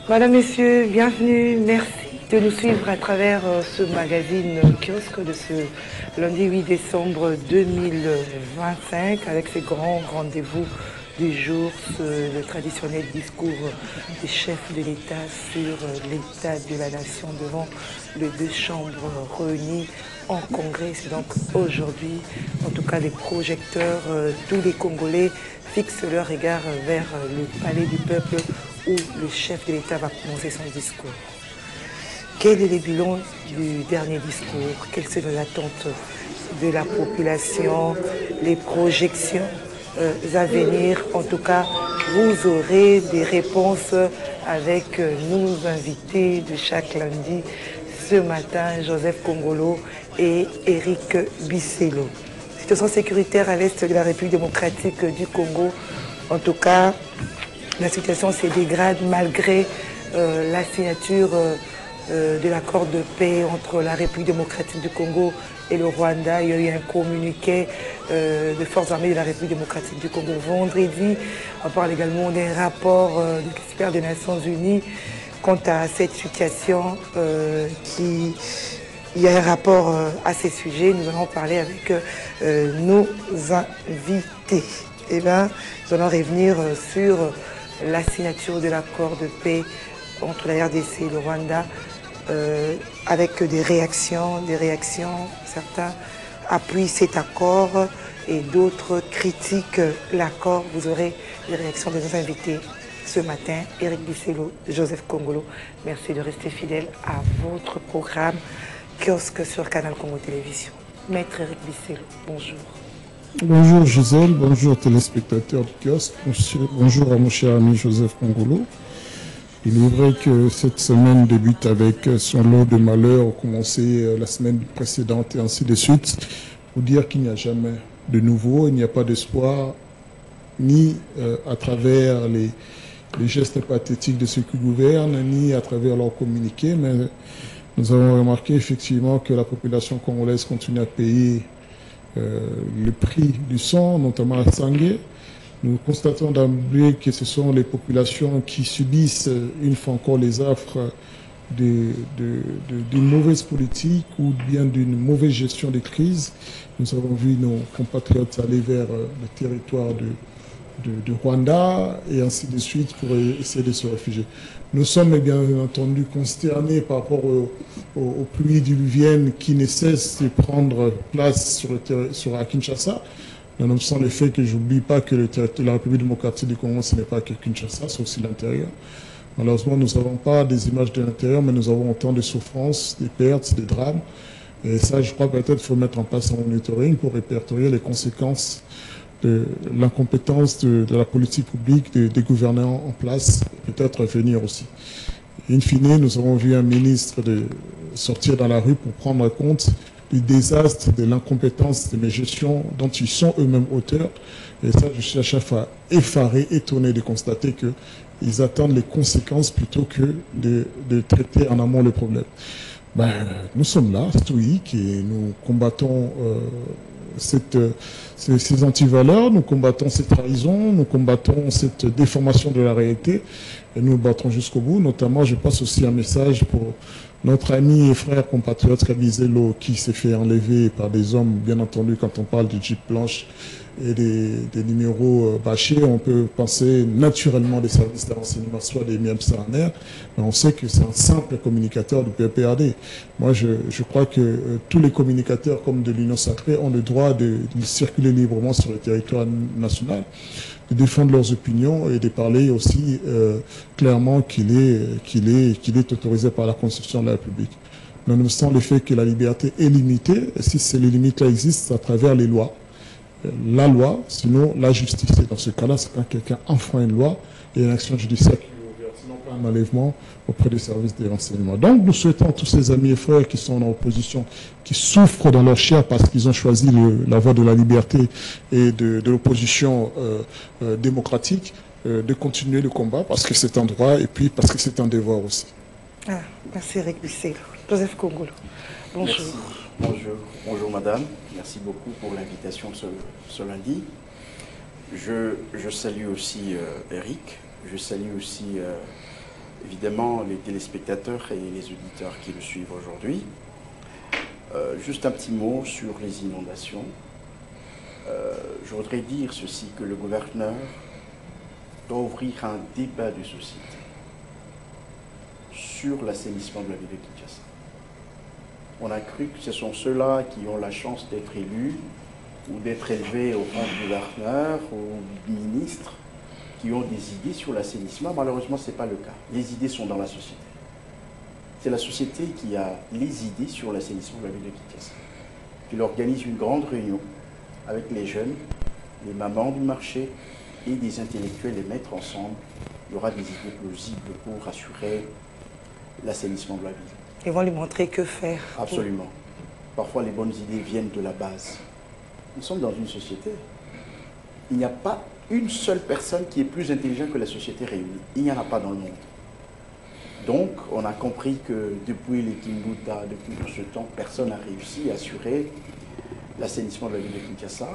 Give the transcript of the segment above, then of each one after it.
Madame, Messieurs, bienvenue. Merci de nous suivre à travers ce magazine kiosque de ce lundi 8 décembre 2025 avec ces grands rendez-vous du jour, le traditionnel discours des chefs de l'État sur l'état de la nation devant les deux chambres réunies en congrès. C'est donc aujourd'hui, en tout cas les projecteurs, tous les Congolais fixent leur regard vers le palais du peuple où le chef de l'État va prononcer son discours. Quel est le bilan du dernier discours? Quelles sont les attentes de la population, les projections à venir? En tout cas, vous aurez des réponses avec nos invités de chaque lundi. Ce matin, Joseph Kongolo et Eric Bisselo. Situation sécuritaire à l'est de la République démocratique du Congo. En tout cas, la situation se dégrade malgré la signature de l'accord de paix entre la République démocratique du Congo et le Rwanda. Il y a eu un communiqué des forces armées de la République démocratique du Congo vendredi. On parle également d'un rapport des experts des Nations Unies quant à cette situation il y a un rapport à ces sujets. Nous allons parler avec nos invités. Eh bien, nous allons revenir sur la signature de l'accord de paix entre la RDC et le Rwanda avec des réactions. Certains appuient cet accord et d'autres critiquent l'accord. Vous aurez les réactions de nos invités ce matin. Eric Bisselo, Joseph Kongolo, merci de rester fidèle à votre programme Kiosque sur Canal Congo Télévision. Maître Eric Bisselo, bonjour. Bonjour Gisèle, bonjour téléspectateurs du kiosque, bonjour à mon cher ami Joseph Kongolo. Il est vrai que cette semaine débute avec son lot de malheurs, commencé la semaine précédente et ainsi de suite, pour dire qu'il n'y a jamais de nouveau, il n'y a pas d'espoir, ni à travers les gestes pathétiques de ceux qui gouvernent, ni à travers leurs communiqués, mais nous avons remarqué effectivement que la population congolaise continue à payer le prix du sang, notamment à Sangué. Nous constatons d'emblée que ce sont les populations qui subissent une fois encore les affres d'une mauvaise politique ou bien d'une mauvaise gestion des crises. Nous avons vu nos compatriotes aller vers le territoire de Rwanda et ainsi de suite pour essayer de se réfugier. Nous sommes bien entendu consternés par rapport aux pluies diluviennes qui ne cessent de prendre place sur Kinshasa. Nonobstant le fait que je n'oublie pas que la République démocratique du Congo, ce n'est pas que Kinshasa, c'est aussi l'intérieur. Malheureusement, nous n'avons pas des images de l'intérieur, mais nous avons autant de souffrances, des pertes, des drames. Et ça, je crois peut-être qu'il faut mettre en place un monitoring pour répertorier les conséquences de l'incompétence de la politique publique, des gouvernants en place, peut-être venir aussi. In fine, nous avons vu un ministre sortir dans la rue pour prendre compte du désastre, de l'incompétence de mes gestions dont ils sont eux-mêmes auteurs. Et ça, je suis à chaque fois effaré, étonné de constater qu'ils attendent les conséquences plutôt que de traiter en amont le problème. Nous sommes là, stoïques, et nous combattons ces antivaleurs, nous combattons ces trahisons, nous combattons cette déformation de la réalité et nous nous battrons jusqu'au bout. Notamment, je passe aussi un message pour notre ami et frère compatriote Kabizelo qui s'est fait enlever par des hommes, bien entendu, quand on parle du Jeep blanche et des numéros bâchés, on peut penser naturellement des services de renseignement, soit des MIEMSANR, mais on sait que c'est un simple communicateur du PPRD. Moi, je crois que tous les communicateurs, comme de l'Union sacrée, ont le droit de circuler librement sur le territoire national, de défendre leurs opinions et de parler aussi clairement qu'il est autorisé par la Constitution de la République. Nonobstant le fait que la liberté est limitée, si ces limites-là existent, c'est à travers les lois. La loi, sinon la justice. Et dans ce cas-là, c'est quand quelqu'un enfreint une loi et une action judiciaire qui est ouverte, sinon pas un enlèvement auprès des services de renseignement. Donc nous souhaitons à tous ces amis et frères qui sont en opposition, qui souffrent dans leur chair parce qu'ils ont choisi la voie de la liberté et de l'opposition démocratique, de continuer le combat parce que c'est un droit et puis parce que c'est un devoir aussi. Merci Eric Bisselo. Joseph Kongolo, bonjour. Merci. Bonjour madame, merci beaucoup pour l'invitation ce lundi. Je salue aussi Eric, je salue aussi évidemment les téléspectateurs et les auditeurs qui le suivent aujourd'hui. Juste un petit mot sur les inondations. Je voudrais dire ceci, que le gouverneur doit ouvrir un débat de société sur l'assainissement de la ville de Kinshasa. On a cru que ce sont ceux-là qui ont la chance d'être élus ou d'être élevés au rang de gouverneur ou de ministre qui ont des idées sur l'assainissement. Malheureusement, ce n'est pas le cas. Les idées sont dans la société. C'est la société qui a les idées sur l'assainissement de la ville de Kinshasa. Il organise une grande réunion avec les jeunes, les mamans du marché et des intellectuels, les mettre ensemble. Il y aura des idées plausibles pour assurer l'assainissement de la ville. Ils vont lui montrer que faire. Absolument. Parfois, les bonnes idées viennent de la base. Nous sommes dans une société. Il n'y a pas une seule personne qui est plus intelligente que la société réunie. Il n'y en a pas dans le monde. Donc, on a compris que depuis les Kimbuta, depuis tout ce temps, personne n'a réussi à assurer l'assainissement de la ville de Kinshasa.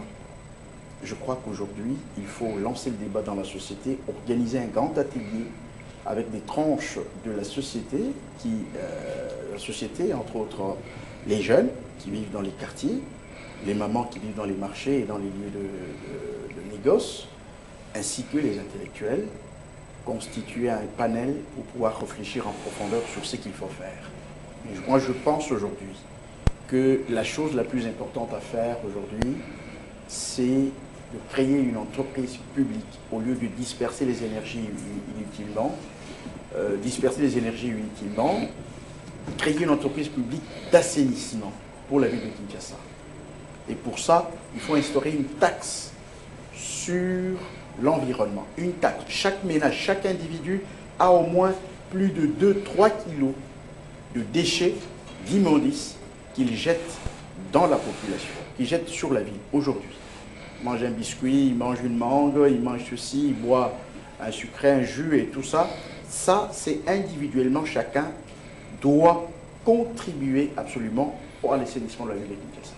Je crois qu'aujourd'hui, il faut lancer le débat dans la société, organiser un grand atelier avec des tranches de la société, entre autres les jeunes qui vivent dans les quartiers, les mamans qui vivent dans les marchés et dans les lieux de négoce, ainsi que les intellectuels, constituer un panel pour pouvoir réfléchir en profondeur sur ce qu'il faut faire. Et moi, je pense aujourd'hui que la chose la plus importante à faire aujourd'hui, c'est de créer une entreprise publique au lieu de disperser les énergies inutilement, créer une entreprise publique d'assainissement pour la ville de Kinshasa. Et pour ça, il faut instaurer une taxe sur l'environnement. Une taxe. Chaque ménage, chaque individu a au moins plus de 2-3 kilos de déchets, d'immondices qu'il jette dans la population, qu'il jette sur la ville aujourd'hui. Il mange un biscuit, il mange une mangue, il mange ceci, il boit un sucré, un jus et tout ça. Ça, c'est individuellement, chacun doit contribuer absolument à l'assainissement de la ville de Kinshasa.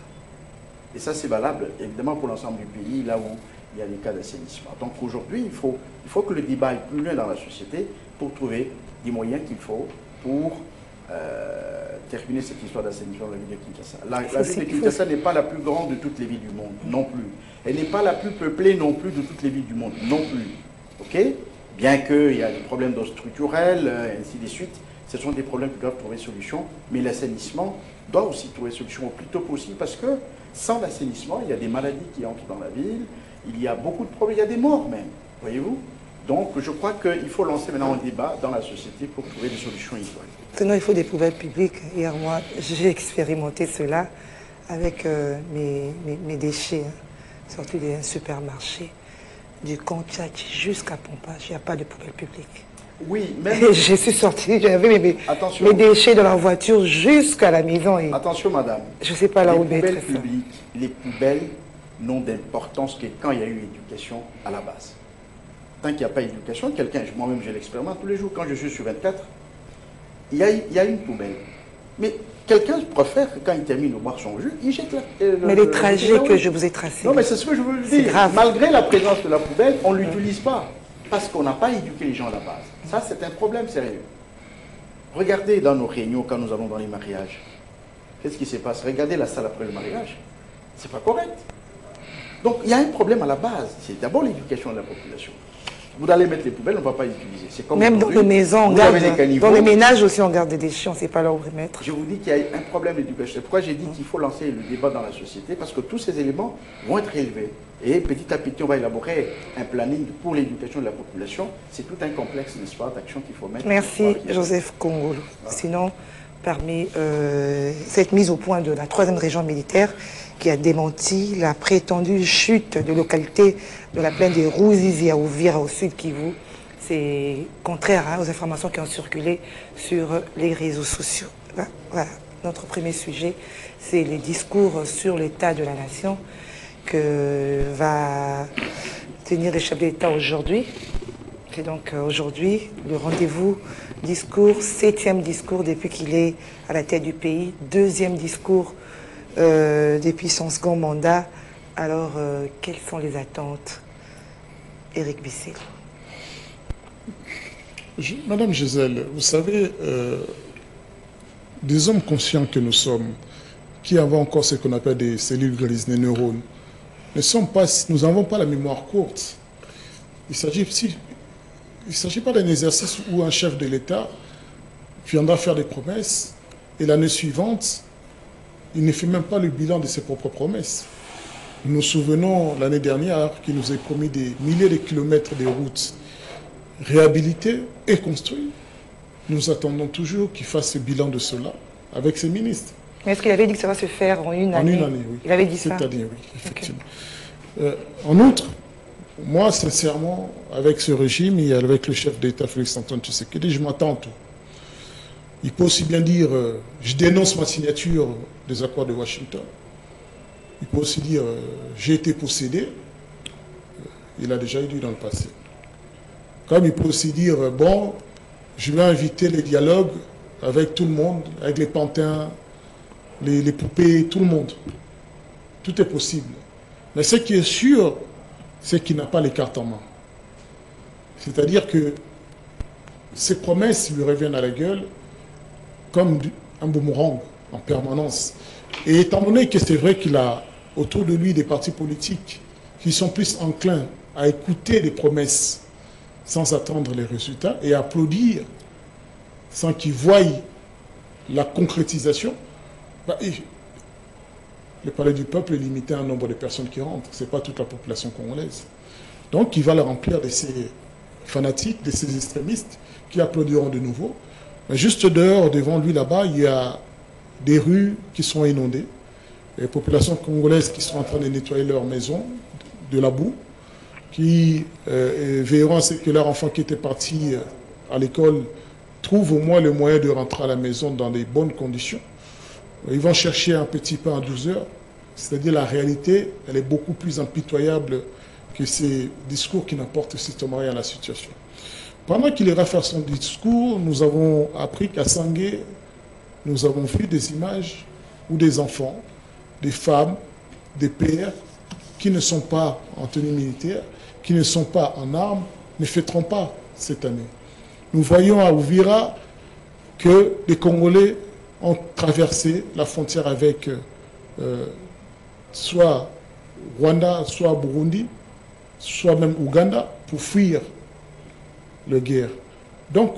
Et ça, c'est valable, évidemment, pour l'ensemble du pays, là où il y a des cas d'assainissement. Donc aujourd'hui, il faut que le débat aille plus loin dans la société pour trouver des moyens qu'il faut pour terminer cette histoire d'assainissement de la ville de Kinshasa. La ville de Kinshasa n'est pas la plus grande de toutes les villes du monde, non plus. Elle n'est pas la plus peuplée non plus de toutes les villes du monde, non plus. Ok? Bien qu'il y a des problèmes structurels, ainsi de suite, ce sont des problèmes qui doivent trouver solution, mais l'assainissement doit aussi trouver solution au plus tôt possible parce que sans l'assainissement, il y a des maladies qui entrent dans la ville, il y a beaucoup de problèmes, il y a des morts même, voyez-vous? Donc je crois qu'il faut lancer maintenant un débat dans la société pour trouver des solutions idoines. Sinon, il faut des poubelles publiques. Hier, moi, j'ai expérimenté cela avec mes déchets, surtout des supermarchés, du Contiachi jusqu'à Pompage, il n'y a pas de poubelle publique. Oui, même... Je suis sortie, j'avais mes déchets dans la voiture jusqu'à la maison. Et attention, madame. Je ne sais pas là où mettre ça. Les poubelles n'ont d'importance que quand il y a eu éducation à la base. Tant qu'il n'y a pas d'éducation, moi-même je l'expérimente tous les jours, quand je suis sur 24, il y a une poubelle. Mais quelqu'un préfère, quand il termine de boire son jus, il jette mais les trajets que je vous ai tracés... Non, mais c'est ce que je veux dire. Grave. Malgré la présence de la poubelle, on ne l'utilise pas. Parce qu'on n'a pas éduqué les gens à la base. Ça, c'est un problème sérieux. Regardez dans nos réunions, quand nous allons dans les mariages. Qu'est-ce qui se passe? Regardez la salle après le mariage. C'est pas correct. Donc, il y a un problème à la base. C'est d'abord l'éducation de la population. Vous allez mettre les poubelles, on ne va pas les utiliser. C'est comme même dans nos maisons, on garde, dans les ménages aussi, on garde des déchets, on ne sait pas là où les mettre. Je vous dis qu'il y a un problème d'éducation. C'est pourquoi j'ai dit qu'il faut lancer le débat dans la société, parce que tous ces éléments vont être élevés. Et petit à petit, on va élaborer un planning pour l'éducation de la population. C'est tout un complexe, n'est-ce pas, d'actions qu'il faut mettre. Merci, Joseph Kongolo. Voilà. Sinon, parmi cette mise au point de la 3e région militaire, qui a démenti la prétendue chute de localité de la plaine des Ruzizi à Uvira au sud Kivu. C'est contraire aux informations qui ont circulé sur les réseaux sociaux. Voilà. Notre premier sujet, c'est les discours sur l'état de la nation que va tenir le chef d'État aujourd'hui. Et donc aujourd'hui, le rendez-vous discours, 7e discours depuis qu'il est à la tête du pays, 2e discours depuis son second mandat. Alors, quelles sont les attentes, Éric Bissel? Madame Gisèle, vous savez, des hommes conscients que nous sommes, qui avons encore ce qu'on appelle des cellules grises, des neurones, nous n'avons pas la mémoire courte. Il ne s'agit pas d'un exercice où un chef de l'État viendra faire des promesses et l'année suivante, il ne fait même pas le bilan de ses propres promesses. Nous nous souvenons l'année dernière qu'il nous a promis des milliers de kilomètres de routes réhabilitées et construites. Nous attendons toujours qu'il fasse ce bilan de cela avec ses ministres. Mais est-ce qu'il avait dit que ça va se faire en une année? En une année, oui. Il avait dit ça? Cette année, oui, effectivement. Okay. En outre, moi, sincèrement, avec ce régime et avec le chef d'État Félix-Antoine Tshisekedi, je m'attends à tout. Il peut aussi bien dire je dénonce ma signature des accords de Washington. Il peut aussi dire j'ai été possédé. Il a déjà dit dans le passé. Comme il peut aussi dire bon, je vais inviter les dialogues avec tout le monde, avec les pantins, les poupées, tout le monde. Tout est possible. Mais ce qui est sûr, c'est qu'il n'a pas les cartes en main. C'est-à-dire que ces promesses lui reviennent à la gueule comme un boomerang en permanence. Et étant donné que c'est vrai qu'il a autour de lui des partis politiques qui sont plus enclins à écouter les promesses sans attendre les résultats et à applaudir sans qu'ils voient la concrétisation, le palais du peuple est limité à un nombre de personnes qui rentrent. Ce n'est pas toute la population congolaise. Donc il va le remplir de ces fanatiques, de ces extrémistes qui applaudiront de nouveau. Mais juste dehors, devant lui là-bas, il y a des rues qui sont inondées. Les populations congolaises qui sont en train de nettoyer leurs maisons de la boue, qui veilleront à ce que leurs enfants qui étaient partis à l'école trouvent au moins le moyen de rentrer à la maison dans des bonnes conditions. Ils vont chercher un petit pain à 12 heures. C'est-à-dire la réalité, elle est beaucoup plus impitoyable que ces discours qui n'apportent strictement rien à la situation. Pendant qu'il ira faire son discours, nous avons appris qu'à Sangué, nous avons vu des images où des enfants, des femmes, des pères qui ne sont pas en tenue militaire, qui ne sont pas en armes, ne fêteront pas cette année. Nous voyons à Uvira que les Congolais ont traversé la frontière avec soit Rwanda, soit Burundi, soit même Ouganda, pour fuir la guerre. Donc,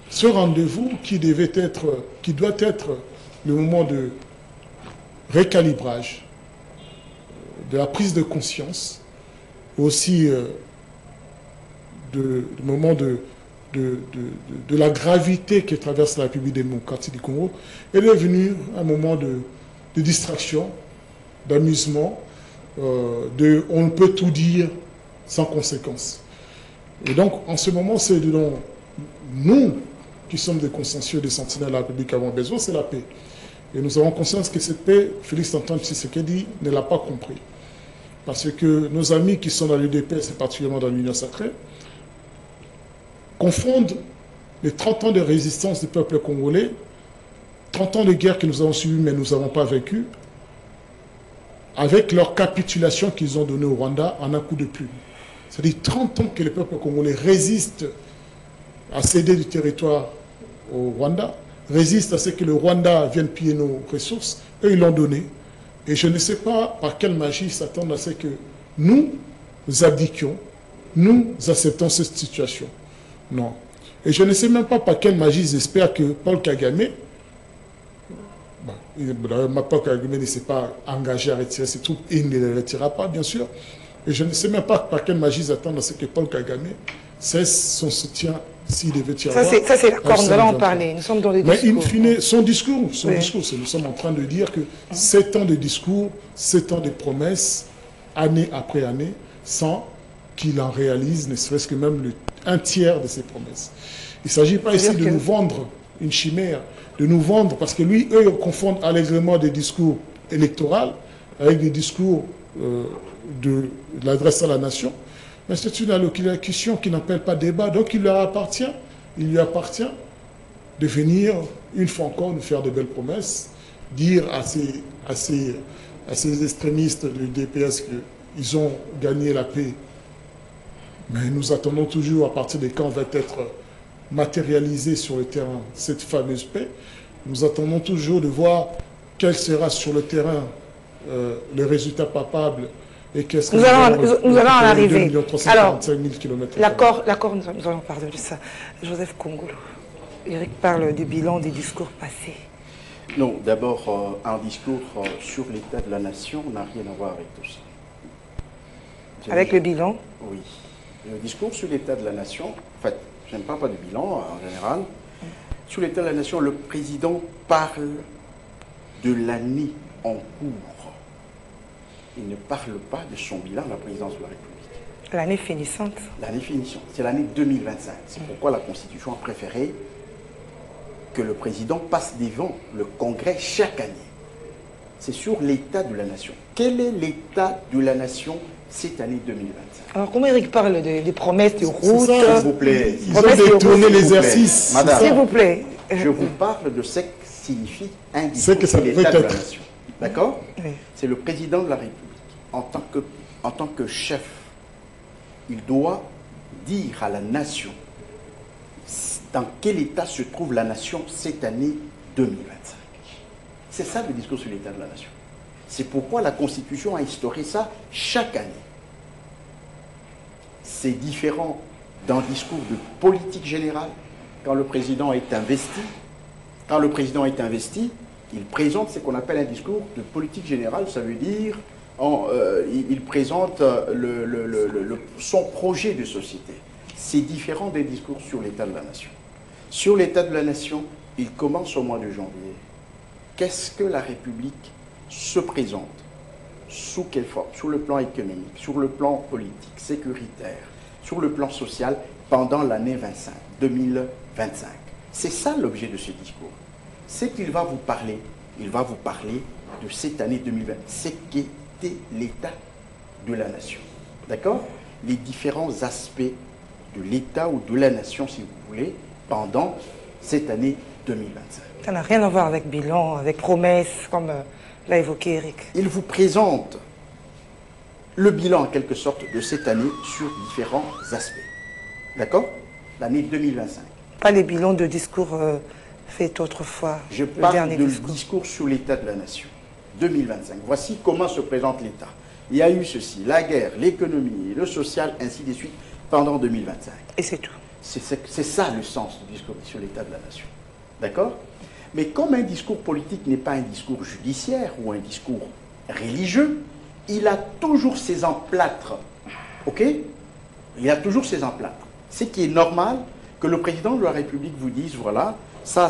ce rendez-vous qui doit être le moment de récalibrage, de la prise de conscience, aussi le moment de la gravité que traverse la République démocratique du Congo, est devenu un moment de distraction, d'amusement, on peut tout dire sans conséquence. Et donc, en ce moment, c'est dont nous, qui sommes des consciencieux, des sentinelles de la République, avons besoin, c'est la paix. Et nous avons conscience que cette paix, Félix-Antoine Tshisekedi ne l'a pas compris. Parce que nos amis qui sont dans l'UDPS, et particulièrement dans l'Union sacrée, confondent les 30 ans de résistance du peuple congolais, 30 ans de guerre que nous avons subi mais nous n'avons pas vécu, avec leur capitulation qu'ils ont donnée au Rwanda en un coup de plume. C'est-à-dire 30 ans que le peuple congolais résiste à céder du territoire au Rwanda, résiste à ce que le Rwanda vienne piller nos ressources, eux ils l'ont donné. Et je ne sais pas par quelle magie ils s'attendent à ce que nous abdiquions, nous acceptons cette situation. Non. Et je ne sais même pas par quelle magie ils espèrent que Paul Kagame, Paul Kagame ne s'est pas engagé à retirer ses troupes, et il ne les retirera pas, bien sûr. Et je ne sais même pas par quelle magie ils attendent à ce que Paul Kagame cesse son soutien s'il devait y avoir. Ça, c'est d'accord, nous allons en parler. Nous sommes dans les discours. Mais in fine, son discours, nous sommes en train de dire que 7 ans de discours, 7 ans de promesses, année après année, sans qu'il en réalise ne serait-ce que même un tiers de ses promesses. Il ne s'agit pas ici de nous vendre une chimère, de nous vendre, parce que eux, ils confondent allègrement des discours électoraux avec des discours de l'adresse à la nation. Mais c'est une allocution qui n'appelle pas débat, donc il lui appartient de venir, une fois encore, nous faire de belles promesses, dire à ces extrémistes du DPS qu'ils ont gagné la paix Mais nous attendons toujours à partir de quand va être matérialisée sur le terrain cette fameuse paix. Nous attendons toujours de voir quel sera sur le terrain le résultat palpable et qu'est-ce que nous allons en arriver. Alors, l'accord, nous allons parler de ça. Joseph Kongolo, Eric parle du bilan des discours passés. Non, d'abord, un discours sur l'état de la nation n'a rien à voir avec tout ça. Avec le bilan? Oui. Le discours sur l'état de la nation, en fait, je n'aime pas du bilan en général. Sur l'état de la nation, le président parle de l'année en cours. Il ne parle pas de son bilan à la présidence de la République. L'année finissante. L'année finissante, c'est l'année 2025. C'est pourquoi la Constitution a préféré que le président passe devant le Congrès chaque année. C'est sur l'état de la nation. Quel est l'état de la nation cette année 2025? Alors, comment Eric parle des promesses de route? S'il vous plaît. Ils ont détourné l'exercice. Madame, s'il vous plaît. Je vous parle de ce que signifie un Ce que ça discours sur l'état de la peut être. nation. D'accord? Oui. C'est le président de la République. En tant que chef, il doit dire à la nation dans quel état se trouve la nation cette année 2025. C'est ça le discours sur l'état de la nation. C'est pourquoi la Constitution a instauré ça chaque année. C'est différent d'un discours de politique générale. Quand le président est investi, il présente ce qu'on appelle un discours de politique générale. Ça veut dire il présente son projet de société. C'est différent des discours sur l'état de la nation. Sur l'état de la nation, il commence au mois de janvier. Qu'est-ce que la République se présente? Sous quelle forme? Sur le plan économique, sur le plan politique, sécuritaire, sur le plan social, pendant l'année 2025. C'est ça l'objet de ce discours. C'est qu'il va vous parler, de cette année 2020. C'est qu'était l'état de la nation. D'accord? Les différents aspects de l'état ou de la nation, si vous voulez, pendant cette année 2025. Ça n'a rien à voir avec bilan, avec promesses, comme l'a évoqué Eric. Il vous présente le bilan, en quelque sorte, de cette année sur différents aspects. D'accord? L'année 2025. Pas les bilans de discours faits autrefois. Je parle de discours sur l'état de la nation. 2025. Voici comment se présente l'État. Il y a eu ceci, la guerre, l'économie, le social, ainsi de suite, pendant 2025. Et c'est tout. C'est ça le sens du discours sur l'état de la nation. D'accord? Mais comme un discours politique n'est pas un discours judiciaire ou un discours religieux, il a toujours ses emplâtres. OK? Il a toujours ses emplâtres. Ce qui est normal que le président de la République vous dise, voilà, ça,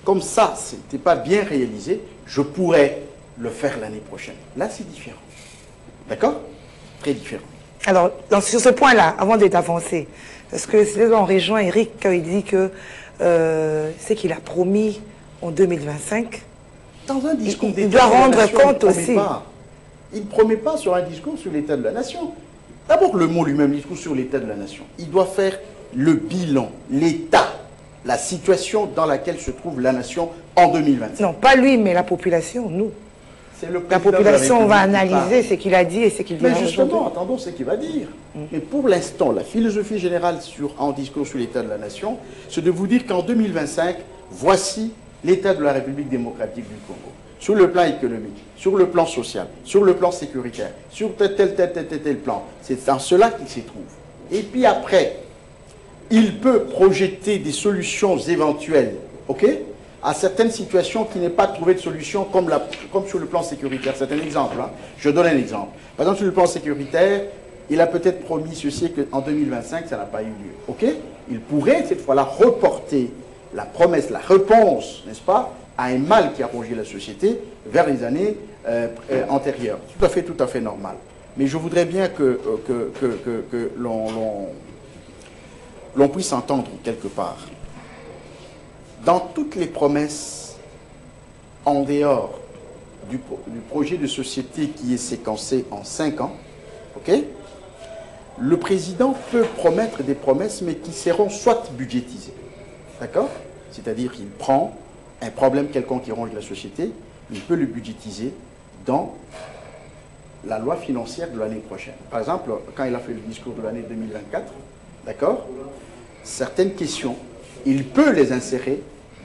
comme ça, ce n'était pas bien réalisé, je pourrais le faire l'année prochaine. Là, c'est différent. D'accord? Très différent. Alors, sur ce point-là, avant d'avancer, parce que c'est là on rejoint Eric quand il dit que c'est qu'il a promis en 2025. Dans un discours il doit rendre compte aussi. Il ne promet pas sur un discours sur l'état de la nation. D'abord, le mot lui-même, discours sur l'état de la nation. Il doit faire le bilan, l'état, la situation dans laquelle se trouve la nation en 2025. Non, pas lui, mais la population, nous. La population va analyser ce qu'il a dit et ce qu'il dit. Mais justement, attendons ce qu'il va dire. Mais pour l'instant, la philosophie générale en discours sur l'état de la nation, c'est de vous dire qu'en 2025, voici l'état de la République démocratique du Congo. Sur le plan économique, sur le plan social, sur le plan sécuritaire, sur tel plan. C'est dans cela qu'il se trouve. Et puis après, il peut projeter des solutions éventuelles, ok, à certaines situations qui n'est pas trouvé de solution, comme sur le plan sécuritaire. C'est un exemple. Hein. Je donne un exemple. Par exemple, sur le plan sécuritaire, il a peut-être promis ceci qu'en 2025, ça n'a pas eu lieu. Ok? Il pourrait, cette fois-là, reporter la promesse, la réponse, n'est-ce pas, à un mal qui a rongé la société vers les années antérieures. Tout à fait normal. Mais je voudrais bien que l'on puisse entendre quelque part. Dans toutes les promesses, en dehors du projet de société qui est séquencé en 5 ans, okay, le président peut promettre des promesses, mais qui seront soit budgétisées. D'accord? C'est-à-dire qu'il prend un problème quelconque qui ronge la société, il peut le budgétiser dans la loi financière de l'année prochaine. Par exemple, quand il a fait le discours de l'année 2024, d'accord, certaines questions, il peut les insérer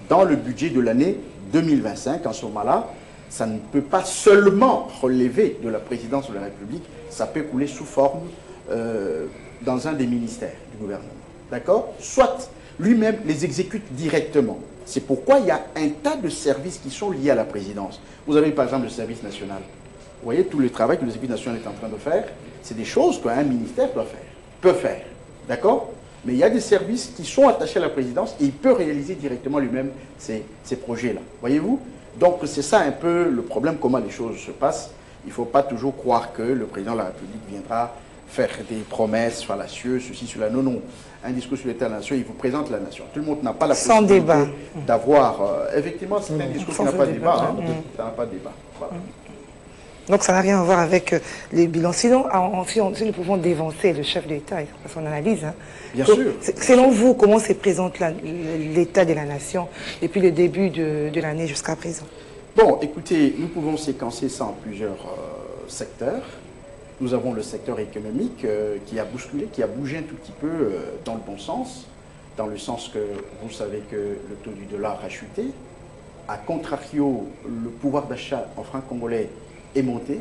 dans le budget de l'année 2025. En ce moment-là, ça ne peut pas seulement relever de la présidence de la République, ça peut couler sous forme dans un des ministères du gouvernement. D'accord? Soit lui-même les exécute directement. C'est pourquoi il y a un tas de services qui sont liés à la présidence. Vous avez par exemple le service national. Vous voyez tout le travail que le service national est en train de faire, c'est des choses qu'un ministère doit faire, peut faire. D'accord? Mais il y a des services qui sont attachés à la présidence et il peut réaliser directement lui-même ces projets-là. Voyez-vous? Donc c'est ça un peu le problème, comment les choses se passent. Il ne faut pas toujours croire que le président de la République viendra faire des promesses fallacieuses, ceci, cela. Non, non. Un discours sur l'état de la nation, il vous présente la nation. Tout le monde n'a pas la possibilité d'avoir... effectivement, c'est un discours qui n'a pas de débat. Ça n'a pas de débat. Voilà. Donc ça n'a rien à voir avec les bilans. Sinon, si nous pouvons dévancer le chef d'État et son analyse. Hein. Bien sûr. Selon vous, comment se présente l'état de la nation depuis le début de l'année jusqu'à présent? Bon, écoutez, nous pouvons séquencer ça en plusieurs secteurs. Nous avons le secteur économique qui a bousculé, qui a bougé un tout petit peu dans le bon sens, dans le sens que vous savez que le taux du dollar a chuté. A contrario, le pouvoir d'achat en francs congolais est monté,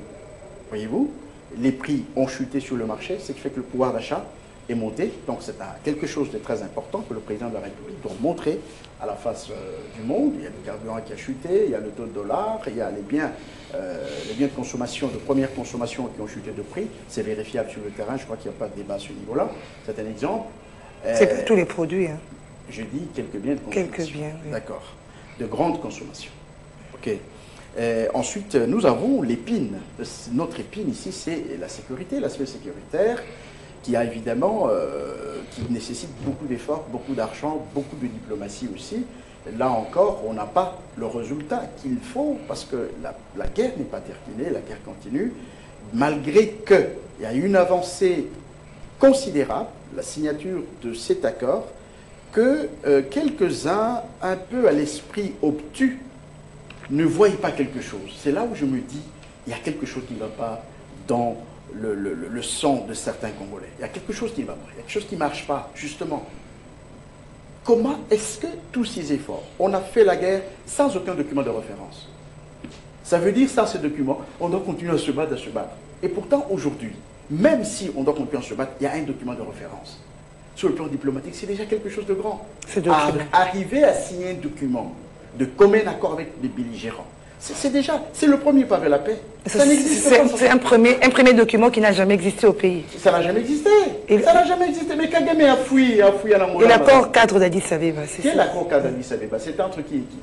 voyez-vous. Les prix ont chuté sur le marché, ce qui fait que le pouvoir d'achat est monté. Donc c'est quelque chose de très important que le président de la République doit montrer à la face du monde. Il y a le carburant qui a chuté, il y a le taux de dollar, il y a les biens de consommation, de première consommation qui ont chuté de prix. C'est vérifiable sur le terrain, je crois qu'il n'y a pas de débat à ce niveau-là. C'est un exemple. C'est pour tous les produits. Hein. Je dis quelques biens de consommation. Quelques biens, oui. D'accord. De grande consommation. OK. Ensuite, nous avons l'épine. Notre épine ici, c'est la sécurité, l'aspect sécuritaire, qui a évidemment, qui nécessite beaucoup d'efforts, beaucoup d'argent, beaucoup de diplomatie aussi. Là encore, on n'a pas le résultat qu'il faut, parce que la guerre n'est pas terminée, la guerre continue, malgré qu'il y a une avancée considérable, la signature de cet accord, que quelques-uns, un peu à l'esprit obtus, ne voient pas quelque chose. C'est là où je me dis, il y a quelque chose qui ne va pas dans le sang de certains Congolais. Il y a quelque chose qui ne va pas, il y a quelque chose qui ne marche pas, justement. Comment est-ce que tous ces efforts, on a fait la guerre sans aucun document de référence? Ça veut dire, sans ces documents, on doit continuer à se battre, à se battre. Et pourtant, aujourd'hui, même si on doit continuer à se battre, il y a un document de référence. Sur le plan diplomatique, c'est déjà quelque chose de grand. Arriver à signer un document de commun accord avec les belligérants, c'est le premier pas vers la paix. C'est un premier document qui n'a jamais existé au pays. Ça n'a jamais existé. Ça n'a jamais existé. Mais Kagame a fui à Angola. Et l'accord cadre d'Addis Abeba, c'est ça? Quel accord cadre d'Addis Abeba? C'est entre qui et qui?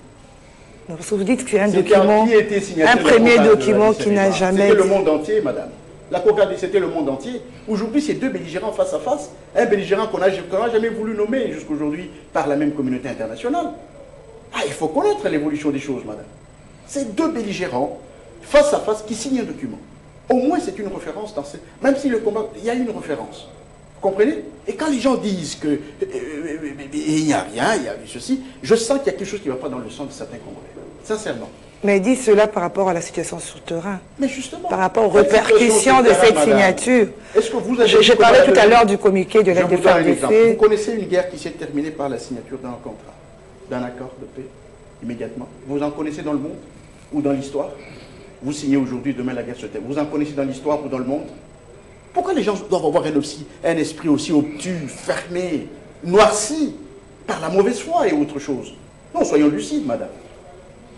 Non, parce que vous dites que c'est un document, un premier document qui n'a jamais... C'était le monde entier, madame. L'accord cadre, c'était le monde entier. Aujourd'hui, c'est deux belligérants face à face. Un belligérant qu'on n'a jamais voulu nommer jusqu'aujourd'hui par la même communauté internationale. Ah, il faut connaître l'évolution des choses, madame. C'est deux belligérants, face à face, qui signent un document. Au moins, c'est une référence dans même si le combat, il y a une référence. Vous comprenez? Et quand les gens disent que il n'y a rien, il y a ceci, je sens qu'il y a quelque chose qui ne va pas dans le sens de certains Congolais. Sincèrement. Mais ils disent cela par rapport à la situation sur le terrain. Mais justement. Par rapport aux répercussions de cette signature. Est-ce que vous avez... Je parlais tout à l'heure du communiqué de l'aide de FARDC. Vous connaissez une guerre qui s'est terminée par la signature d'un contrat, d'un accord de paix, immédiatement? Vous en connaissez dans le monde ou dans l'histoire? Vous signez aujourd'hui, demain la guerre se termine. Vous en connaissez dans l'histoire ou dans le monde? Pourquoi les gens doivent avoir un esprit aussi obtus, fermé, noirci par la mauvaise foi et autre chose? Non, soyons lucides, madame.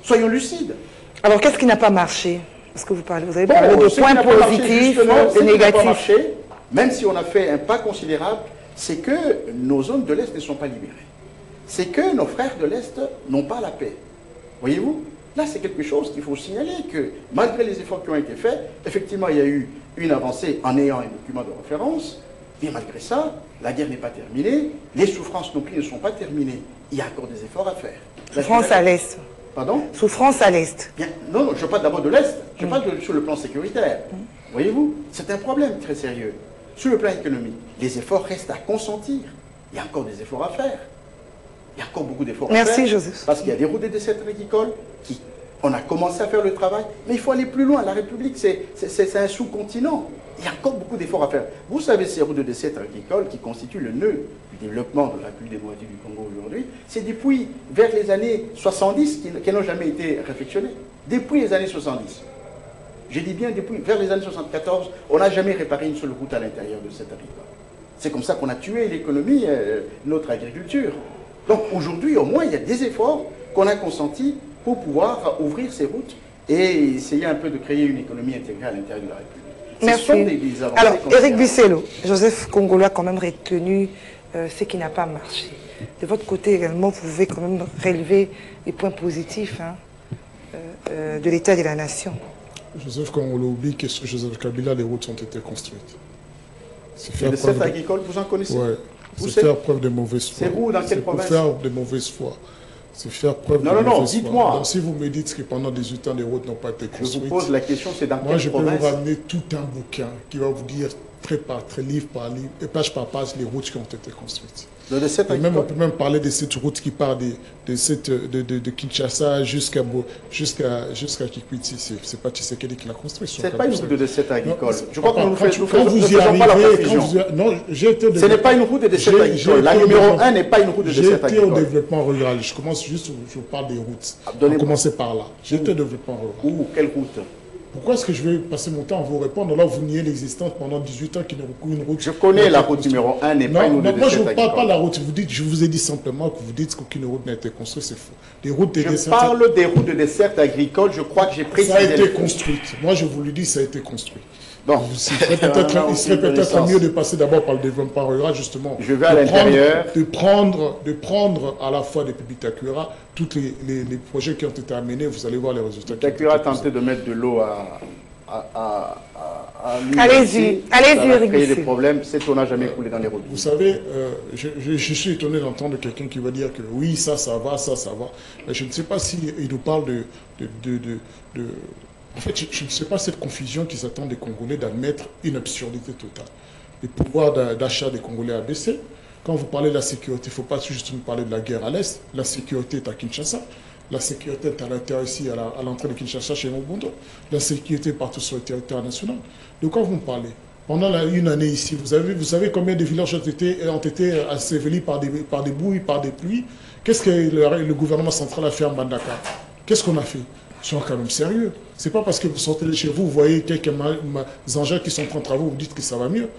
Soyons lucides. Alors, qu'est-ce qui n'a pas marché? Parce que vous avez parlé de points positifs, de négatifs. Même si on a fait un pas considérable, c'est que nos zones de l'Est ne sont pas libérées. C'est que nos frères de l'Est n'ont pas la paix. Voyez-vous? Là, c'est quelque chose qu'il faut signaler, que malgré les efforts qui ont été faits, effectivement, il y a eu une avancée en ayant un document de référence, mais malgré ça, la guerre n'est pas terminée, les souffrances non plus ne sont pas terminées. Il y a encore des efforts à faire. Souffrance à l'Est. Pardon? Souffrance à l'Est. Non, je parle d'abord de l'Est, je parle sur le plan sécuritaire. Voyez-vous? C'est un problème très sérieux. Sur le plan économique, les efforts restent à consentir. Il y a encore des efforts à faire. Il y a encore beaucoup d'efforts à faire. Merci, Joseph. Parce qu'il y a des routes et des secteurs agricoles qui On a commencé à faire le travail, mais il faut aller plus loin. La République, c'est un sous-continent. Il y a encore beaucoup d'efforts à faire. Vous savez, ces routes de dessert agricole qui constituent le nœud du développement de la République démocratique du Congo aujourd'hui, c'est depuis vers les années 70 qu'elles n'ont jamais été réflexionnées. Depuis les années 70. Je dis bien depuis vers les années 74, on n'a jamais réparé une seule route à l'intérieur de cette territoire. C'est comme ça qu'on a tué l'économie, notre agriculture. Donc aujourd'hui, au moins, il y a des efforts qu'on a consentis pour pouvoir ouvrir ces routes et essayer un peu de créer une économie intégrée à l'intérieur de la République. Merci. Alors, Éric Bisselo, Joseph Kongolo a quand même retenu ce qui n'a pas marché. De votre côté également, vous pouvez quand même relever les points positifs de l'État de la nation. Joseph Kongolo oublie que sous Joseph Kabila, les routes ont été construites. C'est de cette agricole, vous en connaissez? Oui, c'est faire preuve de mauvaise foi. C'est où, dans quelle province? C'est faire de mauvaise foi. C'est faire preuve de mauvaise foi. Non, dites-moi. Donc, si vous me dites que pendant 18 ans, les routes n'ont pas été construites... Je vous pose la question, c'est dans quelle province? Moi, je peux vous ramener tout un bouquin qui va vous dire, très livre par livre, et page par page, les routes qui ont été construites. Et même, on peut même parler de cette route qui part de Kinshasa jusqu'à Kikwiti. C'est pas Tshisekedi qui l'a construit. Ce n'est pas une route de dessert agricole. Je crois qu'on ne faisons pas la confusion. Ce n'est pas une route de dessert agricole. La numéro 1 n'est pas une route de dessert agricole. J'étais au développement rural. Je commence juste, je parle des routes. On va commencer par là. J'étais au développement rural. Où? Quelle route? Pourquoi est-ce que je vais passer mon temps à vous répondre alors vous niez l'existence pendant 18 ans qu'il n'y a une route? Je connais la route numéro 1 n'est pas une route de moi je ne vous parle pas de la route. Je vous ai dit simplement que vous dites qu'aucune route n'a été construite, c'est faux. Les routes de je parle des routes de dessert agricole, je crois que j'ai précisé. Ça a été construit. Moi je vous le dis, ça a été construit. Bon, il serait peut-être mieux de passer d'abord par le développement rural, justement. Je vais à l'intérieur. De prendre à la fois depuis Bitakura tous les projets qui ont été amenés, vous allez voir les résultats. Bitakura a tenté de mettre de l'eau à allez-y, Éric. Créer des problèmes, cette eau n'a jamais coulé dans les routes. Vous savez, je suis étonné d'entendre quelqu'un qui va dire que oui, ça va. Mais je ne sais pas s'il nous parle En fait, je ne sais pas cette confusion qu'ils attendent des Congolais d'admettre une absurdité totale. Le pouvoir d'achat des Congolais a baissé. Quand vous parlez de la sécurité, il ne faut pas juste nous parler de la guerre à l'Est. La sécurité est à Kinshasa. La sécurité est à l'intérieur ici, à l'entrée de Kinshasa, chez Mobondo. La sécurité est partout sur le territoire national. De quoi vous me parlez? Pendant une année ici, vous savez combien de villages ont été ensevelis par des bouilles, par des pluies? Qu'est-ce que le gouvernement central a fait en Bandaka? Qu'est-ce qu'on a fait? Soyons quand même sérieux. Ce n'est pas parce que vous sortez de chez vous, vous voyez quelques engins qui sont en travaux, vous dites que ça va mieux.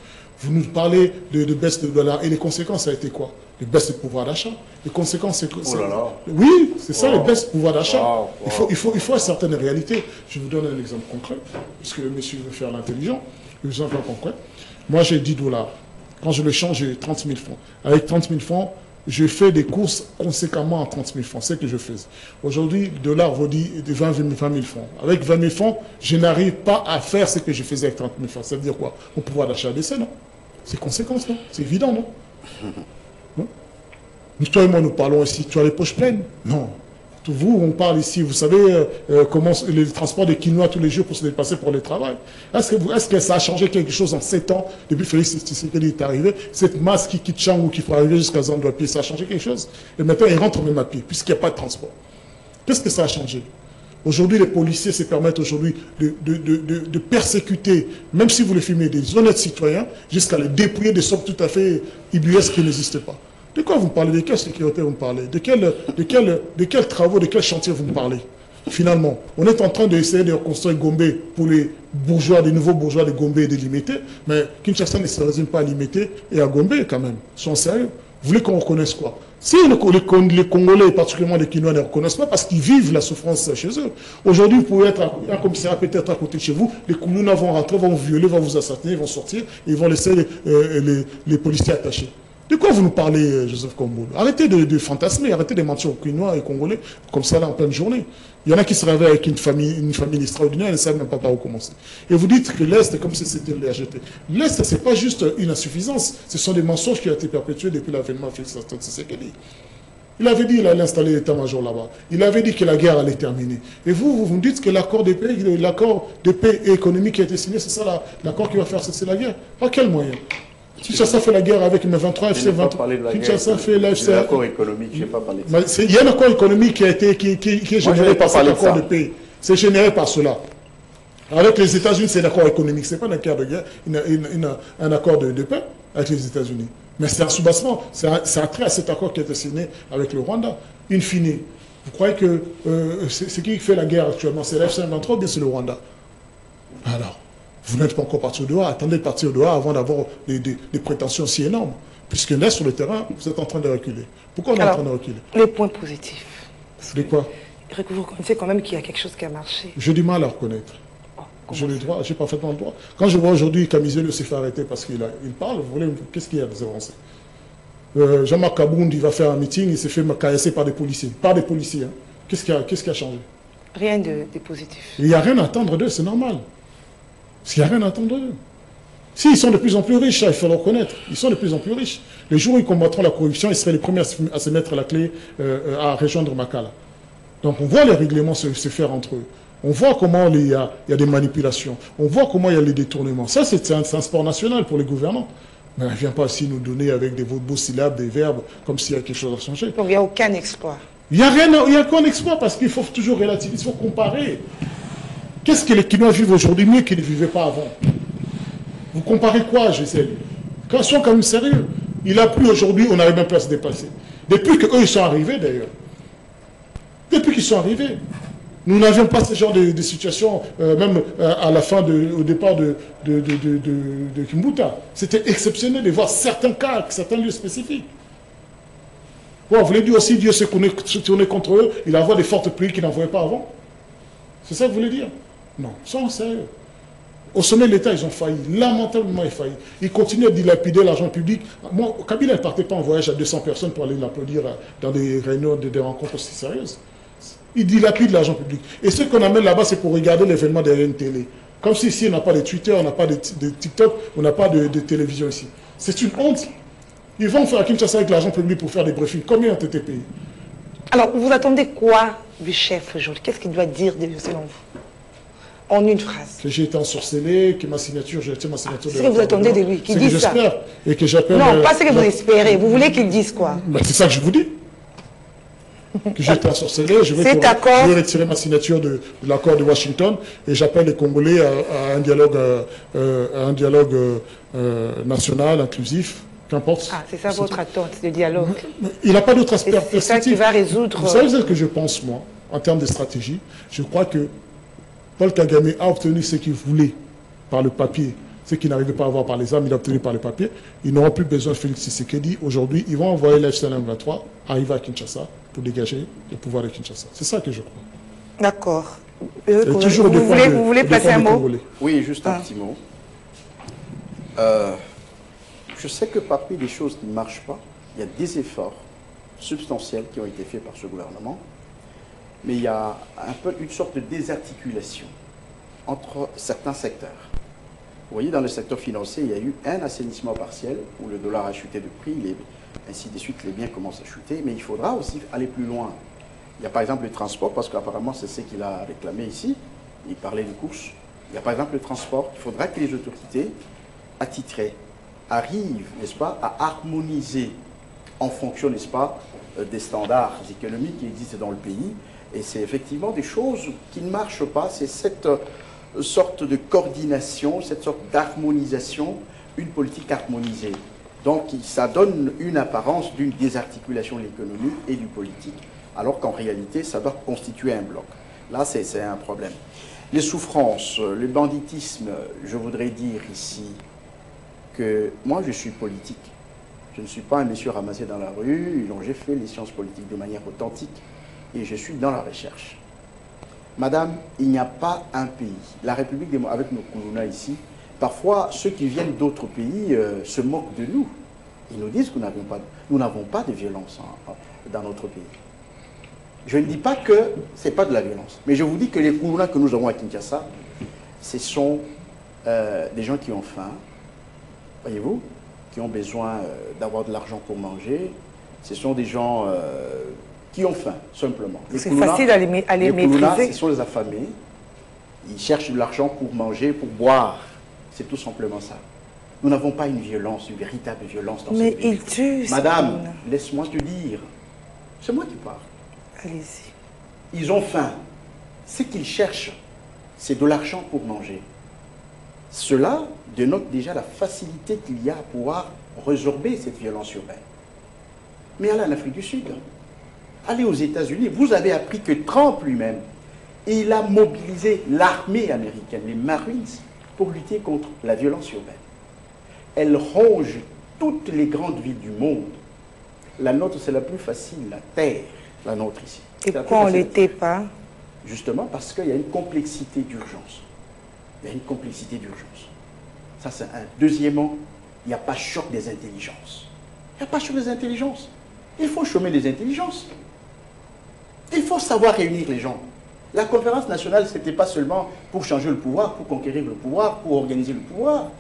Vous nous parlez de baisse de dollars. Et les conséquences, ça a été quoi? Les baisses de pouvoir d'achat. Les conséquences, c'est... Oh là là. Oui, c'est ça, les baisses de pouvoir d'achat. Il faut certaines réalités. Je vous donne un exemple concret, puisque le monsieur veut faire l'intelligent. Exemple concret. Moi, j'ai 10 $. Quand je le change, j'ai 30 000 francs. Avec 30 000 francs, je fais des courses conséquemment à 30 000 francs. C'est ce que je fais. Aujourd'hui, le dollar vaut 20 000 francs. Avec 20 000 francs, je n'arrive pas à faire ce que je faisais avec 30 000 francs. Ça veut dire quoi? Mon pouvoir d'achat a baissé, non? C'est conséquence, non? C'est évident, non? Non? Toi et moi, nous parlons ici. Tu as les poches pleines? Non. Vous, on parle ici, vous savez comment le transport de quinoa tous les jours pour se déplacer pour le travail. Est-ce que ça a changé quelque chose en 7 ans depuis que Félix Tshisekedi est arrivé? Cette masse qui quitte Changou, qui faut arriver jusqu'à Zandoa-Pied, ça a changé quelque chose? Et maintenant, ils rentrent même à pied, puisqu'il n'y a pas de transport. Qu'est-ce que ça a changé? Aujourd'hui, les policiers se permettent aujourd'hui de persécuter, même si vous les filmez, des honnêtes citoyens, jusqu'à les dépouiller de sommes tout à fait ubuesques qui n'existent pas. De quoi vous me parlez? De quelle sécurité vous me parlez? De quels travaux, de quels chantiers vous me parlez? Finalement, on est en train d'essayer de reconstruire Gombe pour les bourgeois, les nouveaux bourgeois de Gombe et de Limité, mais Kinshasa ne se résume pas à Limité et à Gombe quand même. Soyons sérieux. Vous voulez qu'on reconnaisse quoi? Si les Congolais, particulièrement les Kinois, ne reconnaissent pas parce qu'ils vivent la souffrance chez eux. Aujourd'hui, vous pouvez être un commissariat peut-être à côté de chez vous, les Koulouna vont rentrer, vont vous violer, vont vous assassiner, vont sortir, et ils vont laisser les policiers attachés. De quoi vous nous parlez, Joseph Kongolo? Arrêtez de fantasmer, arrêtez de mentir aux Quinois et Congolais, comme ça là en pleine journée. Il y en a qui se réveillent avec une famille extraordinaire et ne savent même pas par où commencer. Et vous dites que l'Est est comme si c'était le RGT. L'Est, ce n'est pas juste une insuffisance, ce sont des mensonges qui ont été perpétués depuis l'avènement de Félix Tshisekedi. Il avait dit qu'il allait installer l'état-major là-bas. Il avait dit que la guerre allait terminer. Et vous me dites que l'accord de paix économique qui a été signé, c'est ça l'accord qui va faire cesser la guerre. Par quel moyen? Kinshasa fait la guerre avec M23, FC23. Kinshasa fait la FC. L'accord économique, je n'ai pas parlé de ça. Il y a un accord économique qui est généré par cet accord de paix. C'est généré par cela. Avec les États-Unis, c'est un accord économique. Ce n'est pas un accord de guerre, un accord de paix avec les États-Unis. Mais c'est un soubassement. C'est un trait à cet accord qui a été signé avec le Rwanda. In fine, vous croyez que c'est qui fait la guerre actuellement? C'est l'F-23 ou bien c'est le Rwanda? Alors, vous n'êtes pas encore parti au dehors. Attendez de partir au dehors avant d'avoir des prétentions si énormes. Puisque là, sur le terrain, vous êtes en train de reculer. Pourquoi on est en train de reculer? Les points positifs. De quoi? Vous reconnaissez quand même qu'il y a quelque chose qui a marché. J'ai du mal à reconnaître. J'ai le droit, j'ai parfaitement le droit. Quand je vois aujourd'hui Kamizele s'est fait arrêter parce qu'il parle, vous voulez, qu'est-ce qu'il y a de avancé? Jean-Marc Kabound, il va faire un meeting, il s'est fait caillasser par des policiers. Par des policiers. Hein. Qu'est-ce qui a changé? Rien de positif. Il n'y a rien à attendre d'eux, c'est normal. Il n'y a rien à attendre d'eux. Si, ils sont de plus en plus riches, ça, il faut le reconnaître. Ils sont de plus en plus riches. Les jours où ils combattront la corruption, ils seraient les premiers à se mettre la clé, à rejoindre Makala. Donc on voit les règlements se faire entre eux. On voit comment il y a des manipulations. On voit comment il y a les détournements. Ça, c'est un sport national pour les gouvernants. Mais elle ne vient pas aussi nous donner avec des beaux syllabes, des verbes, comme s'il y a quelque chose à changer. Donc il n'y a aucun exploit. Il n'y a aucun exploit parce qu'il faut toujours relativiser, il faut comparer. Qu'est-ce que les Kinois vivent aujourd'hui mieux qu'ils ne vivaient pas avant? Vous comparez quoi, Gisèle? Soyons quand même sérieux. Il a plu aujourd'hui, on n'arrive même pas à se dépasser. Depuis qu'eux, ils sont arrivés, d'ailleurs. Depuis qu'ils sont arrivés. Nous n'avions pas ce genre de situation, même à la fin, au départ de Kimbuta. C'était exceptionnel de voir certains cas, certains lieux spécifiques. Bon, vous voulez dire aussi, Dieu s'est tourné contre eux, il envoie des fortes pluies qu'il n'envoyait pas avant? C'est ça que vous voulez dire? Non, soyons sérieux. Au sommet de l'État, ils ont failli. Lamentablement, ils ont failli. Ils continuent à dilapider l'argent public. Moi, Kabila ne partait pas en voyage à 200 personnes pour aller l'applaudir dans des réunions, des rencontres aussi sérieuses. Ils dilapident l'argent public. Et ce qu'on amène là-bas, c'est pour regarder l'événement derrière une télé. Comme si ici, on n'a pas de Twitter, on n'a pas de TikTok, on n'a pas de télévision ici. C'est une honte. Ils vont faire à Kinshasa avec l'argent public pour faire des briefings. Combien ont été payés? Alors, vous attendez quoi du chef aujourd'hui? Qu'est-ce qu'il doit dire selon vous? En une phrase. Que j'ai été ensorcelé, que ma signature, j'ai retiré ma signature. C'est ce que vous attendez de lui, qu'il dise ça. J'espère. Et que j'appelle. Non, pas ce que vous espérez. Vous voulez qu'il dise quoi? Ben, c'est ça que je vous dis. Que j'ai été ensorcelé, je vais retirer ma signature de l'accord de Washington et j'appelle les Congolais à un dialogue national, inclusif, qu'importe. Ah, c'est ça votre attente, le dialogue. Il n'a pas d'autre aspect. C'est ça qui va résoudre... Vous savez ce que je pense, moi, en termes de stratégie? Je crois que Paul Kagame a obtenu ce qu'il voulait par le papier. Ce qu'il n'arrivait pas à avoir par les armes, il a obtenu par le papier. Ils n'auront plus besoin de Félix Tshisekedi. Aujourd'hui, ils vont envoyer l'F-23 arriver à Kinshasa pour dégager le pouvoir de Kinshasa. C'est ça que je crois. D'accord. Vous voulez passer un mot? Oui, juste un petit mot. Je sais que parmi les choses qui ne marchent pas, il y a des efforts substantiels qui ont été faits par ce gouvernement, mais il y a un peu une sorte de désarticulation entre certains secteurs. Vous voyez, dans le secteur financier, il y a eu un assainissement partiel où le dollar a chuté de prix, ainsi de suite, les biens commencent à chuter, mais il faudra aussi aller plus loin. Il y a par exemple le transport, parce qu'apparemment c'est ce qu'il a réclamé ici, il parlait de courses. Il y a par exemple le transport, il faudra que les autorités attitrées arrivent, n'est-ce pas, à harmoniser en fonction, n'est-ce pas, des standards économiques qui existent dans le pays. Et c'est effectivement des choses qui ne marchent pas, c'est cette sorte de coordination, cette sorte d'harmonisation, une politique harmonisée. Donc ça donne une apparence d'une désarticulation de l'économie et du politique, alors qu'en réalité ça doit constituer un bloc. Là c'est un problème. Les souffrances, le banditisme, je voudrais dire ici que moi je suis politique. Je ne suis pas un monsieur ramassé dans la rue, j'ai fait les sciences politiques de manière authentique et je suis dans la recherche. Madame, il n'y a pas un pays. La République, avec nos Koulouna ici, parfois ceux qui viennent d'autres pays se moquent de nous. Ils nous disent que nous n'avons pas de violence dans notre pays. Je ne dis pas que ce n'est pas de la violence, mais je vous dis que les Koulouna que nous avons à Kinshasa, ce sont des gens qui ont faim, voyez-vous, qui ont besoin d'avoir de l'argent pour manger. Ce sont des gens qui ont faim, simplement. C'est facile à les maîtriser. Ce sont les affamés. Ils cherchent de l'argent pour manger, pour boire. C'est tout simplement ça. Nous n'avons pas une violence, une véritable violence dans ce Mais pays. ils tuent. Madame, laisse-moi te dire. C'est moi qui parle. Allez-y. Ils ont faim. Ce qu'ils cherchent, c'est de l'argent pour manger. Cela dénote déjà la facilité qu'il y a à pouvoir résorber cette violence urbaine. Mais allez en Afrique du Sud, allez aux États-Unis, vous avez appris que Trump lui-même, il a mobilisé l'armée américaine, les Marines, pour lutter contre la violence urbaine. Elle ronge toutes les grandes villes du monde. La nôtre, c'est la plus facile, la terre, la nôtre ici. Et pourquoi on ne l'était pas? Justement parce qu'il y a une complexité d'urgence. Il y a une complexité d'urgence. Ça, c'est un. Deuxièmement, il n'y a pas choc des intelligences. Il n'y a pas choc des intelligences. Il faut chômer les intelligences. Il faut savoir réunir les gens. La conférence nationale, ce n'était pas seulement pour changer le pouvoir, pour conquérir le pouvoir, pour organiser le pouvoir.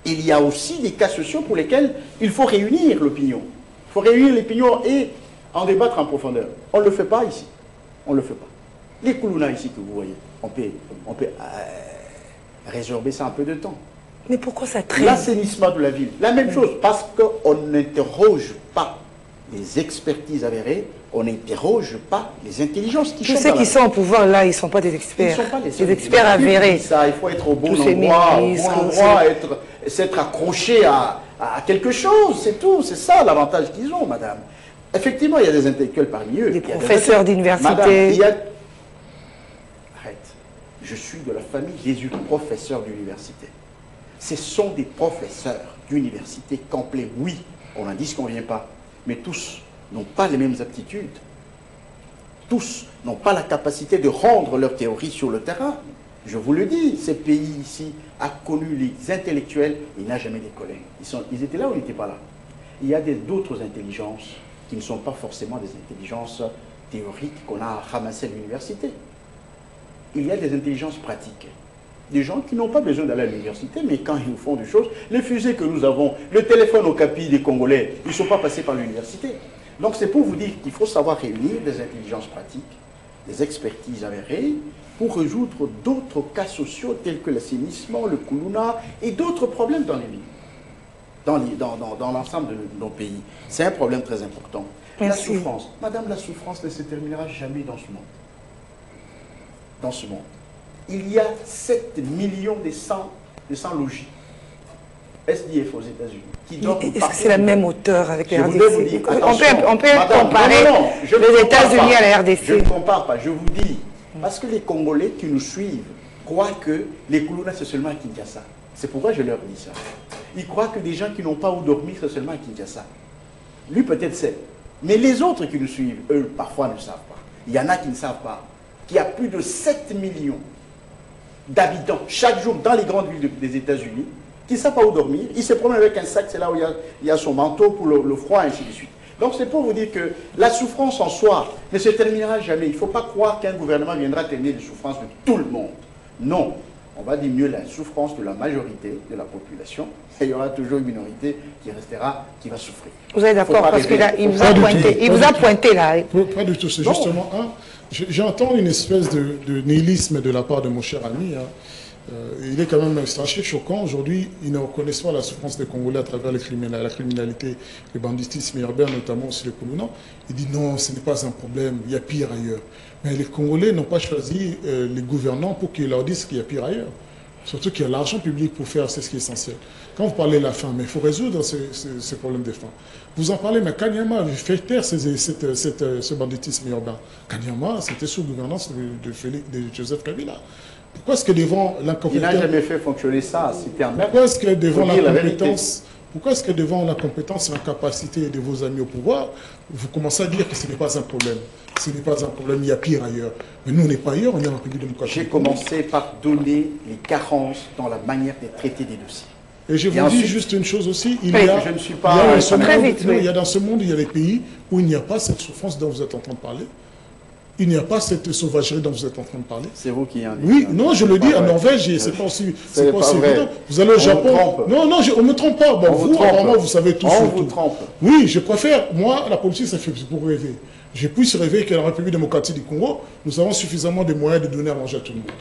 Il y a aussi des cas sociaux pour lesquels il faut réunir l'opinion. Il faut réunir l'opinion et en débattre en profondeur. On ne le fait pas ici. On ne le fait pas. Les Koulouna ici que vous voyez, on peut résorber ça un peu de temps. Mais pourquoi ça traîne? L'assainissement de la ville, la même chose, parce qu'on n'interroge pas les expertises avérées, on n'interroge pas les intelligences qui Tous sont ceux dans qui la sont au pouvoir là, ils ne sont pas des Ils experts. ne sont pas les seuls. Des experts avérés. Ça, il faut être au bon Tous ces endroit, ministres, s'être accroché à quelque chose, c'est tout. C'est ça l'avantage qu'ils ont, madame. Effectivement, il y a des intellectuels parmi eux. Des Il y a professeurs d'université. Madame, il y a... Arrête. Je suis de la famille des professeurs d'université. Ce sont des professeurs d'université complets. Oui, on n'en dit ce qu'on ne vient pas. Mais tous n'ont pas les mêmes aptitudes. Tous n'ont pas la capacité de rendre leur théorie sur le terrain. Je vous le dis, ce pays ici a connu les intellectuels, il n'a jamais des collègues. Ils étaient là ou ils n'étaient pas là. Il y a d'autres intelligences qui ne sont pas forcément des intelligences théoriques qu'on a ramassées à l'université. Il y a des intelligences pratiques. Des gens qui n'ont pas besoin d'aller à l'université, mais quand ils font des choses, les fusées que nous avons, le téléphone au capi des Congolais, ils ne sont pas passés par l'université. Donc c'est pour vous dire qu'il faut savoir réunir des intelligences pratiques, des expertises avérées, pour résoudre d'autres cas sociaux tels que l'assainissement, le Koulouna et d'autres problèmes dans les villes, dans l'ensemble de nos pays. C'est un problème très important. Merci. La souffrance. Madame, la souffrance ne se terminera jamais dans ce monde. Dans ce monde. Il y a 7 millions de sans logis SDF aux États-Unis qui dorment Est-ce que c'est la même hauteur avec la Je voudrais vous RDC? dire, On peut madame, comparer non, je ne les compare États-Unis pas. à la RDC. Je ne compare pas, je vous dis. Parce que les Congolais qui nous suivent croient que les Koulouna, c'est seulement à Kinshasa. C'est pourquoi je leur dis ça. Ils croient que des gens qui n'ont pas où dormir, c'est seulement à Kinshasa. Lui, peut-être c'est. Mais les autres qui nous suivent, eux, parfois ne savent pas. Il y en a qui ne savent pas. Qu'il y a plus de 7 millions d'habitants chaque jour dans les grandes villes des États-Unis qui ne savent pas où dormir. Ils se promènent avec un sac, c'est là où il y a son manteau pour le froid, ainsi de suite. Donc c'est pour vous dire que la souffrance en soi ne se terminera jamais. Il ne faut pas croire qu'un gouvernement viendra terminer les souffrances de tout le monde. Non. On va diminuer la souffrance de la majorité de la population. Et il y aura toujours une minorité qui restera, qui va souffrir. Vous êtes d'accord? Parce qu'il vous a pointé. Il vous a pointé là. Pas du tout. C'est justement j'entends une espèce de nihilisme de la part de mon cher ami. Il est quand même assez choquant. Aujourd'hui, ils ne reconnaissent pas la souffrance des Congolais à travers la criminalité, le banditisme urbain, notamment aussi le Koulouna. Il dit non, ce n'est pas un problème, il y a pire ailleurs. Mais les Congolais n'ont pas choisi les gouvernants pour qu'ils leur disent qu'il y a pire ailleurs. Surtout qu'il y a l'argent public pour faire, c'est ce qui est essentiel. Quand vous parlez de la faim, mais il faut résoudre ce problème de faim. Vous en parlez, mais Kanyama avait fait taire ce banditisme urbain. Kanyama, c'était sous gouvernance de Joseph Kabila. Pourquoi est-ce que devant l'incompétence... Il n'a jamais fait fonctionner ça, c'était un... Pourquoi est-ce que devant la compétence et l'incapacité de vos amis au pouvoir, vous commencez à dire que ce n'est pas un problème? Ce n'est pas un problème, il y a pire ailleurs. Mais nous, on n'est pas ailleurs, on est en République démocratique. J'ai commencé par donner les carences dans la manière de traiter des dossiers. Et je vous dis juste une chose aussi, il y a dans ce monde, il y a des pays où il n'y a pas cette souffrance dont vous êtes en train de parler. Il n'y a pas cette sauvagerie dont vous êtes en train de parler. C'est vous qui en dites. Oui, non, je le dis, en Norvège, c'est pas aussi évident. Vous allez au Japon. Non, on ne me trompe pas. Bon, vous, apparemment, vous savez tout. On vous trompe. Oui, je préfère. Moi, la politique, ça fait pour rêver. Je puisse rêver que la République démocratique du Congo, nous avons suffisamment de moyens de donner à manger à tout le monde.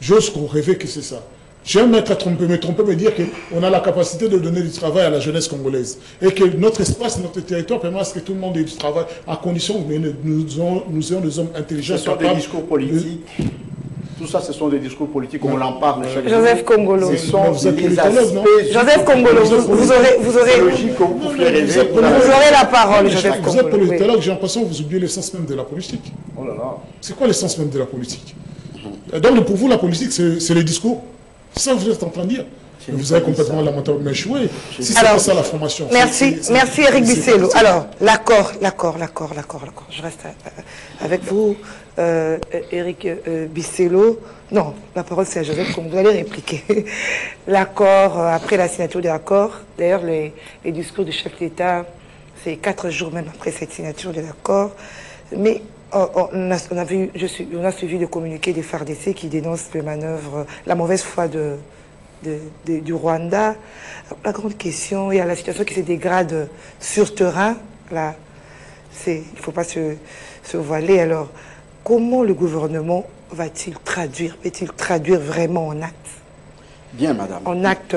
J'ose rêver que c'est ça. J'aime être me tromper, me dire qu'on a la capacité de donner du travail à la jeunesse congolaise. Et que notre espace, notre territoire permet à ce que tout le monde ait du travail, à condition que nous ayons des hommes intelligents. Ce sont des discours politiques. Tout ça, ce sont des discours politiques, on en parle chaque jour. Joseph Kongolo. Ce sont vous êtes les politologue, non? aspects Joseph Kongolo, vous aurez logique que vous pouviez rêver. vous aurez la parole, Joseph Vous êtes Kongolo. Oui. politologue, j'ai l'impression que vous oubliez l'essence même de la politique. Oh là là. C'est quoi l'essence même de la politique? Donc pour vous, la politique, c'est les discours. C'est ça que vous êtes en train de dire. Vous avez complètement lamentablement échoué. Si c'est pas ça la formation. Merci Eric Bissello. Alors, l'accord. Je reste avec vous, Eric Bissello. Non, la parole c'est à Joseph, comme vous allez répliquer. L'accord, après la signature de l'accord, d'ailleurs les discours du chef d'État, c'est 4 jours même après cette signature de l'accord. Mais on a suivi le communiqué des FARDC qui dénoncent les manœuvres, la mauvaise foi du Rwanda. La grande question, il y a la situation qui se dégrade sur terrain. Là, il ne faut pas se voiler. Alors, comment le gouvernement va-t-il peut-il traduire vraiment en acte? Bien, madame. En acte,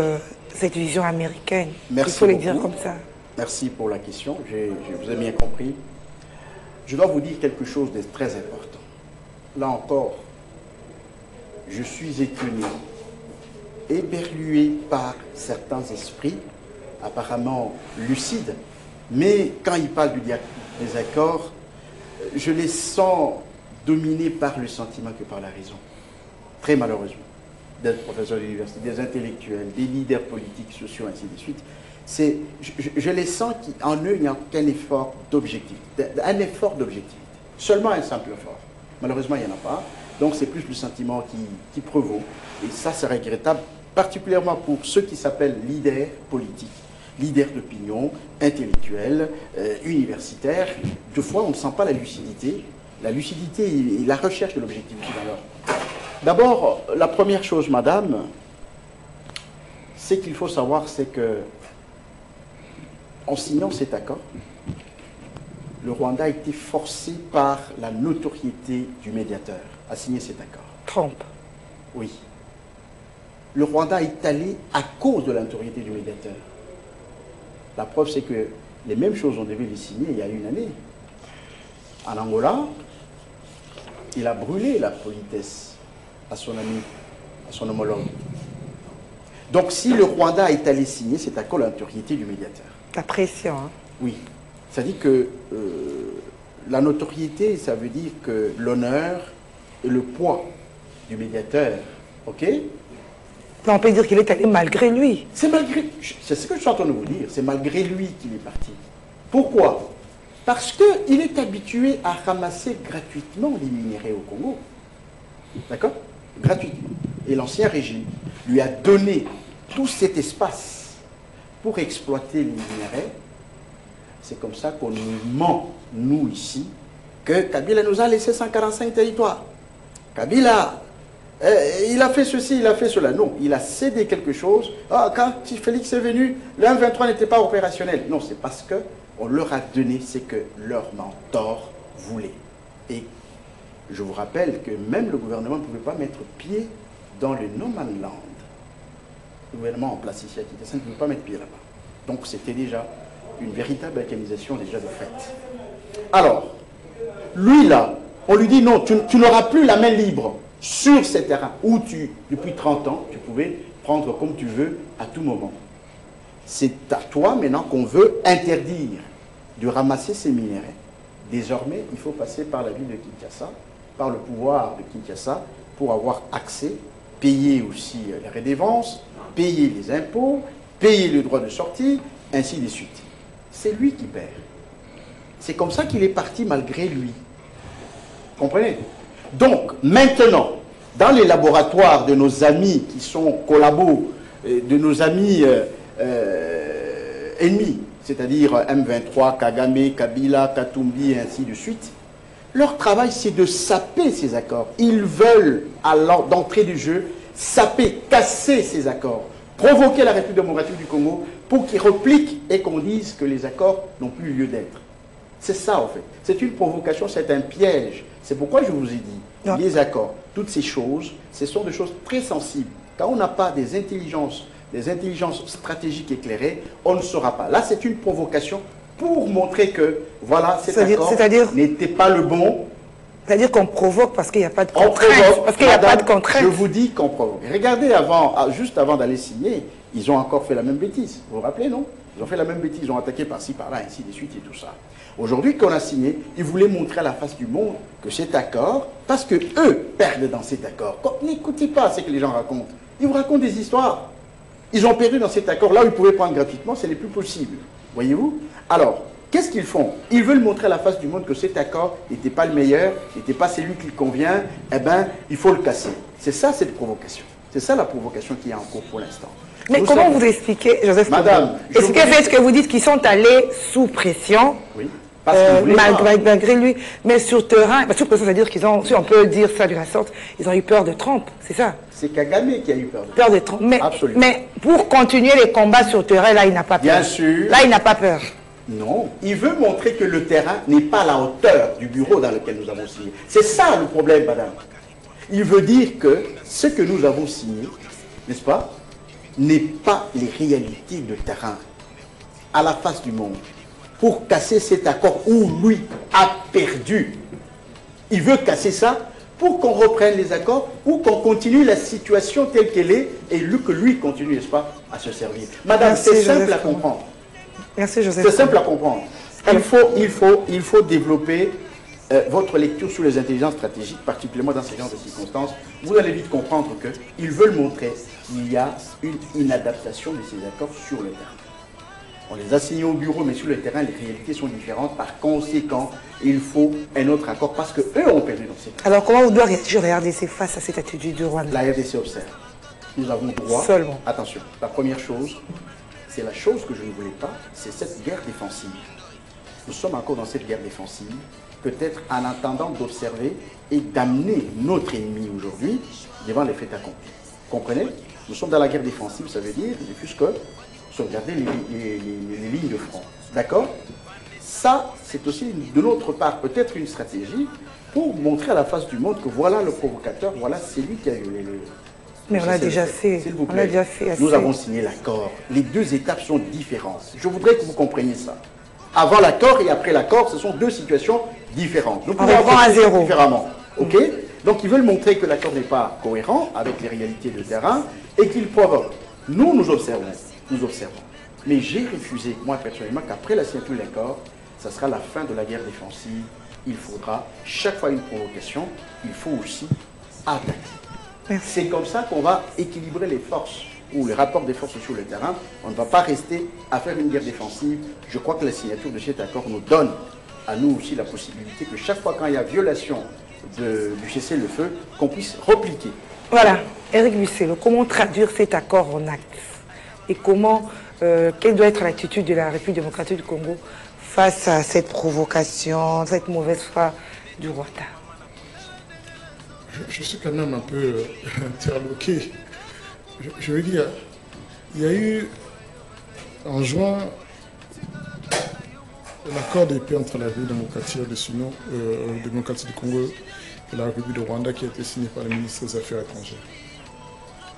cette vision américaine. Merci il faut le beaucoup. dire comme ça. Merci pour la question. Je vous ai bien compris. Je dois vous dire quelque chose de très important. Là encore, je suis étonné, éberlué par certains esprits, apparemment lucides, mais quand ils parlent des accords, je les sens dominés par le sentiment que par la raison. Très malheureusement. Des professeurs d'université, des intellectuels, des leaders politiques, sociaux, ainsi de suite. Je les sens qu'en eux, il n'y a qu'un effort d'objectivité. Un effort d'objectivité. Seulement un simple effort. Malheureusement, il n'y en a pas. Donc, c'est plus le sentiment qui prévaut. Et ça, c'est regrettable, particulièrement pour ceux qui s'appellent leaders politiques, leaders d'opinion, intellectuels, universitaires. Deux fois, on ne sent pas la lucidité. La lucidité et la recherche de l'objectivité dans leur. D'abord, la première chose, madame, c'est qu'il faut savoir, c'est que en signant cet accord, le Rwanda a été forcé par la notoriété du médiateur à signer cet accord. Trump. Oui. Le Rwanda est allé à cause de la notoriété du médiateur. La preuve, c'est que les mêmes choses, on devait les signer il y a une année. En Angola, il a brûlé la politesse à son ami, à son homologue. Donc, si le Rwanda est allé signer cet accord, la notoriété du médiateur. La pression. Hein. Oui. Ça dit que la notoriété, ça veut dire que l'honneur et le poids du médiateur, ok? On peut dire qu'il est allé malgré lui. C'est ce que je suis en train de vous dire, c'est malgré lui qu'il est parti. Pourquoi? Parce qu'il est habitué à ramasser gratuitement les minéraux au Congo. D'accord? Gratuitement. Et l'ancien régime lui a donné tout cet espace pour exploiter les minéraux. C'est comme ça qu'on nous ment, nous ici, que Kabila nous a laissé 145 territoires. Kabila, il a fait ceci, il a fait cela. Non, il a cédé quelque chose. Ah, quand Félix est venu, le M23 n'était pas opérationnel. Non, c'est parce qu'on leur a donné ce que leur mentor voulait. Et je vous rappelle que même le gouvernement ne pouvait pas mettre pied dans le No Man Land. Le gouvernement en place ici à Kinshasa ne pouvait pas mettre pied là-bas. Donc c'était déjà une véritable organisation déjà de fait. Alors, lui là, on lui dit non, tu n'auras plus la main libre sur ces terrains où depuis 30 ans, tu pouvais prendre comme tu veux à tout moment. C'est à toi maintenant qu'on veut interdire de ramasser ces minéraux. Désormais, il faut passer par la ville de Kinshasa, par le pouvoir de Kinshasa, pour avoir accès, payer aussi les redévances, payer les impôts, payer le droit de sortie, ainsi de suite. C'est lui qui perd. C'est comme ça qu'il est parti malgré lui. Comprenez? Donc, maintenant, dans les laboratoires de nos amis qui sont collabos, de nos amis ennemis, c'est-à-dire M23, Kagame, Kabila, Katumbi, et ainsi de suite, leur travail, c'est de saper ces accords. Ils veulent, d'entrée du jeu, saper, casser ces accords, provoquer la République démocratique du Congo pour qu'ils repliquent et qu'on dise que les accords n'ont plus lieu d'être. C'est ça, en fait. C'est une provocation, c'est un piège. C'est pourquoi je vous ai dit, les accords, toutes ces choses, ce sont des choses très sensibles. Quand on n'a pas des intelligences stratégiques éclairées, on ne saura pas. Là, c'est une provocation pour montrer que, voilà, cet accord n'était pas le bon. C'est-à-dire qu'on provoque parce qu'il n'y a pas de contrainte. Parce qu'il n'y a pas de contrainte. Je vous dis qu'on provoque. Regardez, juste avant d'aller signer, ils ont encore fait la même bêtise. Vous vous rappelez, non? Ils ont fait la même bêtise. Ils ont attaqué par-ci, par-là, ainsi de suite et tout ça. Aujourd'hui, qu'on a signé, ils voulaient montrer à la face du monde que cet accord, parce que eux perdent dans cet accord. N'écoutez pas ce que les gens racontent. Ils vous racontent des histoires. Ils ont perdu dans cet accord. Là où ils pouvaient prendre gratuitement, ce n'est plus possible. Voyez-vous? Alors, qu'est-ce qu'ils font? Ils veulent montrer à la face du monde que cet accord n'était pas le meilleur, n'était pas celui qui convient. Eh bien, il faut le casser. C'est ça, cette provocation. C'est ça la provocation qui est en cours pour l'instant. Mais comment vous expliquez, Joseph? Madame, est-ce que vous dites qu'ils sont allés sous pression? Oui. Malgré lui, mais sur terrain, sous pression, c'est-à-dire qu'ils ont, si on peut dire ça de la sorte, ils ont eu peur de Trump, c'est ça? C'est Kagame qui a eu peur de Trump. Peur de Trump. Absolument. Mais pour continuer les combats sur terrain, là, il n'a pas peur. Bien sûr. Là, il n'a pas peur. Non, il veut montrer que le terrain n'est pas à la hauteur du bureau dans lequel nous avons signé. C'est ça le problème, madame. Il veut dire que ce que nous avons signé, n'est-ce pas, n'est pas les réalités de terrain à la face du monde. Pour casser cet accord où lui a perdu. Il veut casser ça pour qu'on reprenne les accords ou qu'on continue la situation telle qu'elle est et que lui continue, n'est-ce pas, à se servir. Madame, c'est simple à comprendre. Merci, Joseph. C'est simple à comprendre. Il faut développer votre lecture sur les intelligences stratégiques, particulièrement dans ce genre de circonstances. Vous allez vite comprendre qu'ils veulent montrer qu'il y a une inadaptation de ces accords sur le terrain. On les a signés au bureau, mais sur le terrain, les réalités sont différentes. Par conséquent, il faut un autre accord parce qu'eux ont perdu dans cette. Alors, comment vous doit réagir la RDC face à cette attitude du Rwanda? La RDC observe. Nous avons droit. Seulement. Attention, la première chose, c'est la chose que je ne voulais pas, c'est cette guerre défensive. Nous sommes encore dans cette guerre défensive, peut-être en attendant d'observer et d'amener notre ennemi aujourd'hui devant les faits accomplis. Comprenez? Nous sommes dans la guerre défensive, ça veut dire, ne fût-ce que sauvegarder les lignes de front. D'accord? Ça, c'est aussi de notre part peut-être une stratégie pour montrer à la face du monde que voilà le provocateur, voilà c'est lui qui a violé le... Mais on l'a déjà fait. S'il vous plaît. On l'a déjà fait assez. Nous avons signé l'accord. Les deux étapes sont différentes. Je voudrais que vous compreniez ça. Avant l'accord et après l'accord, ce sont deux situations différentes. Nous pouvons reprend à zéro. Différemment. OK? Donc ils veulent montrer que l'accord n'est pas cohérent avec les réalités de terrain et qu'il provoque. Nous observons. Nous observons. Mais j'ai refusé, moi personnellement, qu'après la signature de l'accord, ça sera la fin de la guerre défensive. Il faudra, chaque fois une provocation, il faut aussi attaquer. C'est comme ça qu'on va équilibrer les forces ou les rapports des forces sur le terrain. On ne va pas rester à faire une guerre défensive. Je crois que la signature de cet accord nous donne à nous aussi la possibilité que chaque fois quand il y a violation du cessez-le-feu, qu'on puisse repliquer. Voilà. Éric Bussello, comment traduire cet accord en actes? Et comment, quelle doit être l'attitude de la République démocratique du Congo face à cette provocation, cette mauvaise foi du Rwanda? Je suis quand même un peu interloqué. Je veux dire, il y a eu en juin l'accord de paix entre la République démocratique du Congo et la République du Rwanda qui a été signé par le ministre des Affaires étrangères.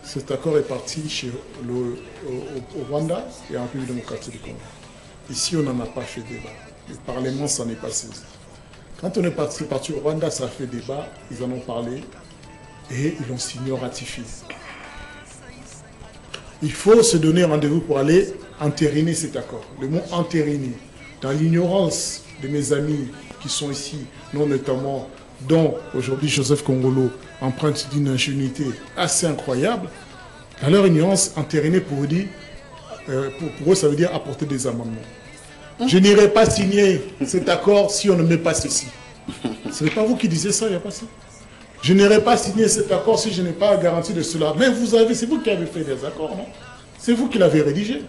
Cet accord est parti au Rwanda et en République démocratique du Congo. Ici, on n'en a pas fait débat. Le Parlement s'en est pas saisi. Quand on est parti au Rwanda, ça a fait débat, ils en ont parlé et ils l'ont signé, ratifié. Il faut se donner rendez-vous pour aller entériner cet accord. Le mot entériner, dans l'ignorance de mes amis qui sont ici, non notamment, dont aujourd'hui Joseph Kongolo emprunte d'une ingénuité assez incroyable, dans leur ignorance, entériner pour eux, ça veut dire apporter des amendements. Je n'irai pas signer cet accord si on ne met pas ceci. Ce n'est pas vous qui disiez ça, il n'y a pas ça. Je n'irai pas signer cet accord si je n'ai pas garantie de cela. Mais c'est vous qui avez fait des accords, non? C'est vous qui l'avez rédigé.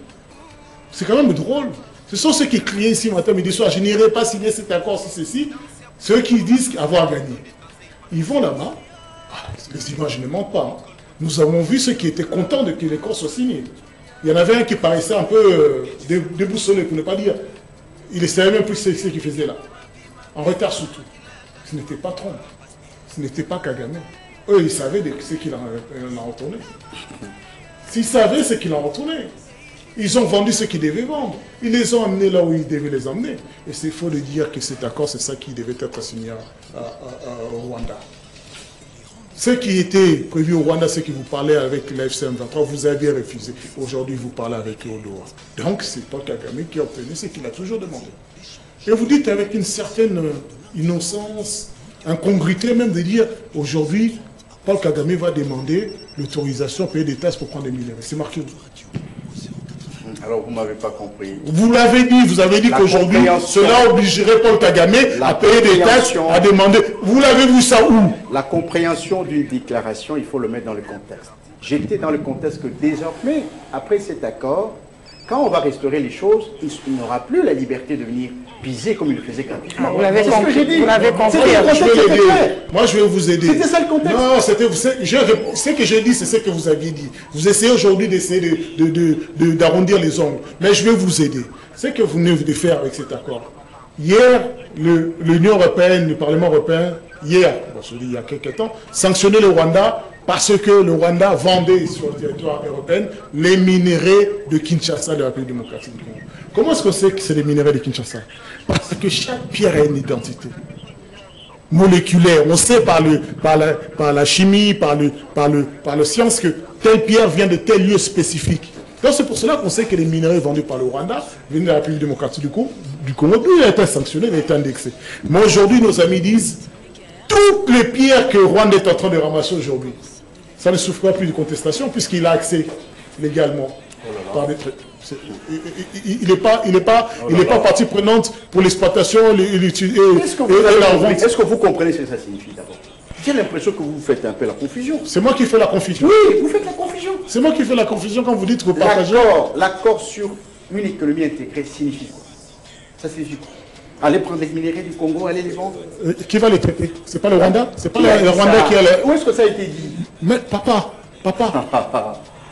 C'est quand même drôle. Ce sont ceux qui criaient ici matin, midi, soir, je n'irai pas signer cet accord si ceci. Ceux qui disent avoir gagné. Ils vont là-bas. Les images ne mentent pas. Hein. Nous avons vu ceux qui étaient contents de que les accords soient signés. Il y en avait un qui paraissait un peu déboussolé, pour ne pas dire. Il ne savait même plus ce qu'il faisait là. En retard surtout. Ce n'était pas Trump. Ce n'était pas Kagame. Eux, ils savaient ce qu'il en a retourné. S'ils savaient ce qu'il en retournait, ils ont vendu ce qu'ils devaient vendre. Ils les ont amenés là où ils devaient les emmener. Et c'est faux de dire que cet accord, c'est ça qui devait être signé au Rwanda. Ce qui était prévu au Rwanda, c'est que vous parlez avec la FCM23, vous aviez refusé. Aujourd'hui, vous parlez avec eux au dehors. Donc, c'est Paul Kagame qui a obtenu ce qu'il a toujours demandé. Et vous dites avec une certaine innocence, incongruité même de dire, aujourd'hui, Paul Kagame va demander l'autorisation à payer des taxes pour prendre des minéraux. C'est marqué où? Alors, vous ne m'avez pas compris. Vous l'avez dit, vous avez dit qu'aujourd'hui, cela obligerait Paul Kagame à payer des taxes, à demander. Vous l'avez vu ça où? La compréhension d'une déclaration, il faut le mettre dans le contexte. J'étais dans le contexte que désormais, après cet accord, quand on va restaurer les choses, il n'aura plus la liberté de venir piser comme il le faisait gratuitement. Vous l'avez compris. Vous l'avez compris. Moi, je vais vous aider. C'était ça le contexte. Non, ce que j'ai dit, c'est ce que vous aviez dit. Vous essayez aujourd'hui d'essayer d'arrondir les ongles. Mais je vais vous aider. Ce que vous venez de faire avec cet accord. Hier, l'Union européenne, le Parlement européen, hier, il y a quelques temps, sanctionnait le Rwanda parce que le Rwanda vendait sur le territoire européen les minéraux de Kinshasa, de la République démocratique du Congo. Comment est-ce qu'on sait que c'est les minéraux de Kinshasa? Parce que chaque pierre a une identité moléculaire. On sait par la chimie, par la science que telle pierre vient de tel lieu spécifique. Donc c'est pour cela qu'on sait que les minéraux vendus par le Rwanda viennent de la République démocratique du Congo. Il a été sanctionné, il a été indexé. Mais aujourd'hui, nos amis disent toutes les pierres que le Rwanda est en train de ramasser aujourd'hui, ça ne souffre plus de contestation puisqu'il a accès légalement. Il n'est pas partie prenante pour l'exploitation et la vente. Est-ce que vous comprenez ce que ça signifie d'abord? J'ai l'impression que vous faites un peu la confusion. C'est moi qui fais la confusion. Oui, vous faites la confusion. C'est moi qui fais la confusion quand vous dites que vous partagez. L'accord sur une économie intégrée signifie quoi? Ça signifie quoi? Aller prendre les minéraux du Congo, aller les vendre? Qui va les traiter? C'est pas le Rwanda? C'est pas le Rwanda qui a les... Où est-ce que ça a été dit? Mais papa.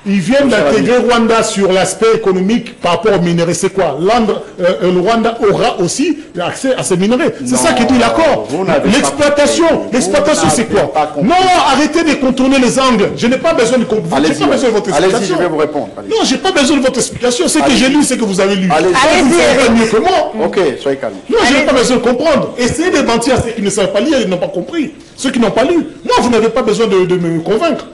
Ils viennent d'intégrer Rwanda sur l'aspect économique par rapport aux minéraux. C'est quoi? Le Rwanda aura aussi accès à ces minéraux. C'est ça qui dit l'accord. L'exploitation, c'est quoi? Non, arrêtez de contourner les angles. Je n'ai pas besoin de votre explication. Allez-y, je vais vous répondre. Non, j'ai pas besoin de votre explication. Ce que j'ai lu, c'est que vous avez lu. Allez-y. Vous savez mieux que moi. Ok, soyez calme. Non, je n'ai pas besoin de comprendre. Essayez de mentir à ceux qui ne savent pas lire et n'ont pas compris. Ceux qui n'ont pas lu. Moi, vous n'avez pas besoin de me convaincre.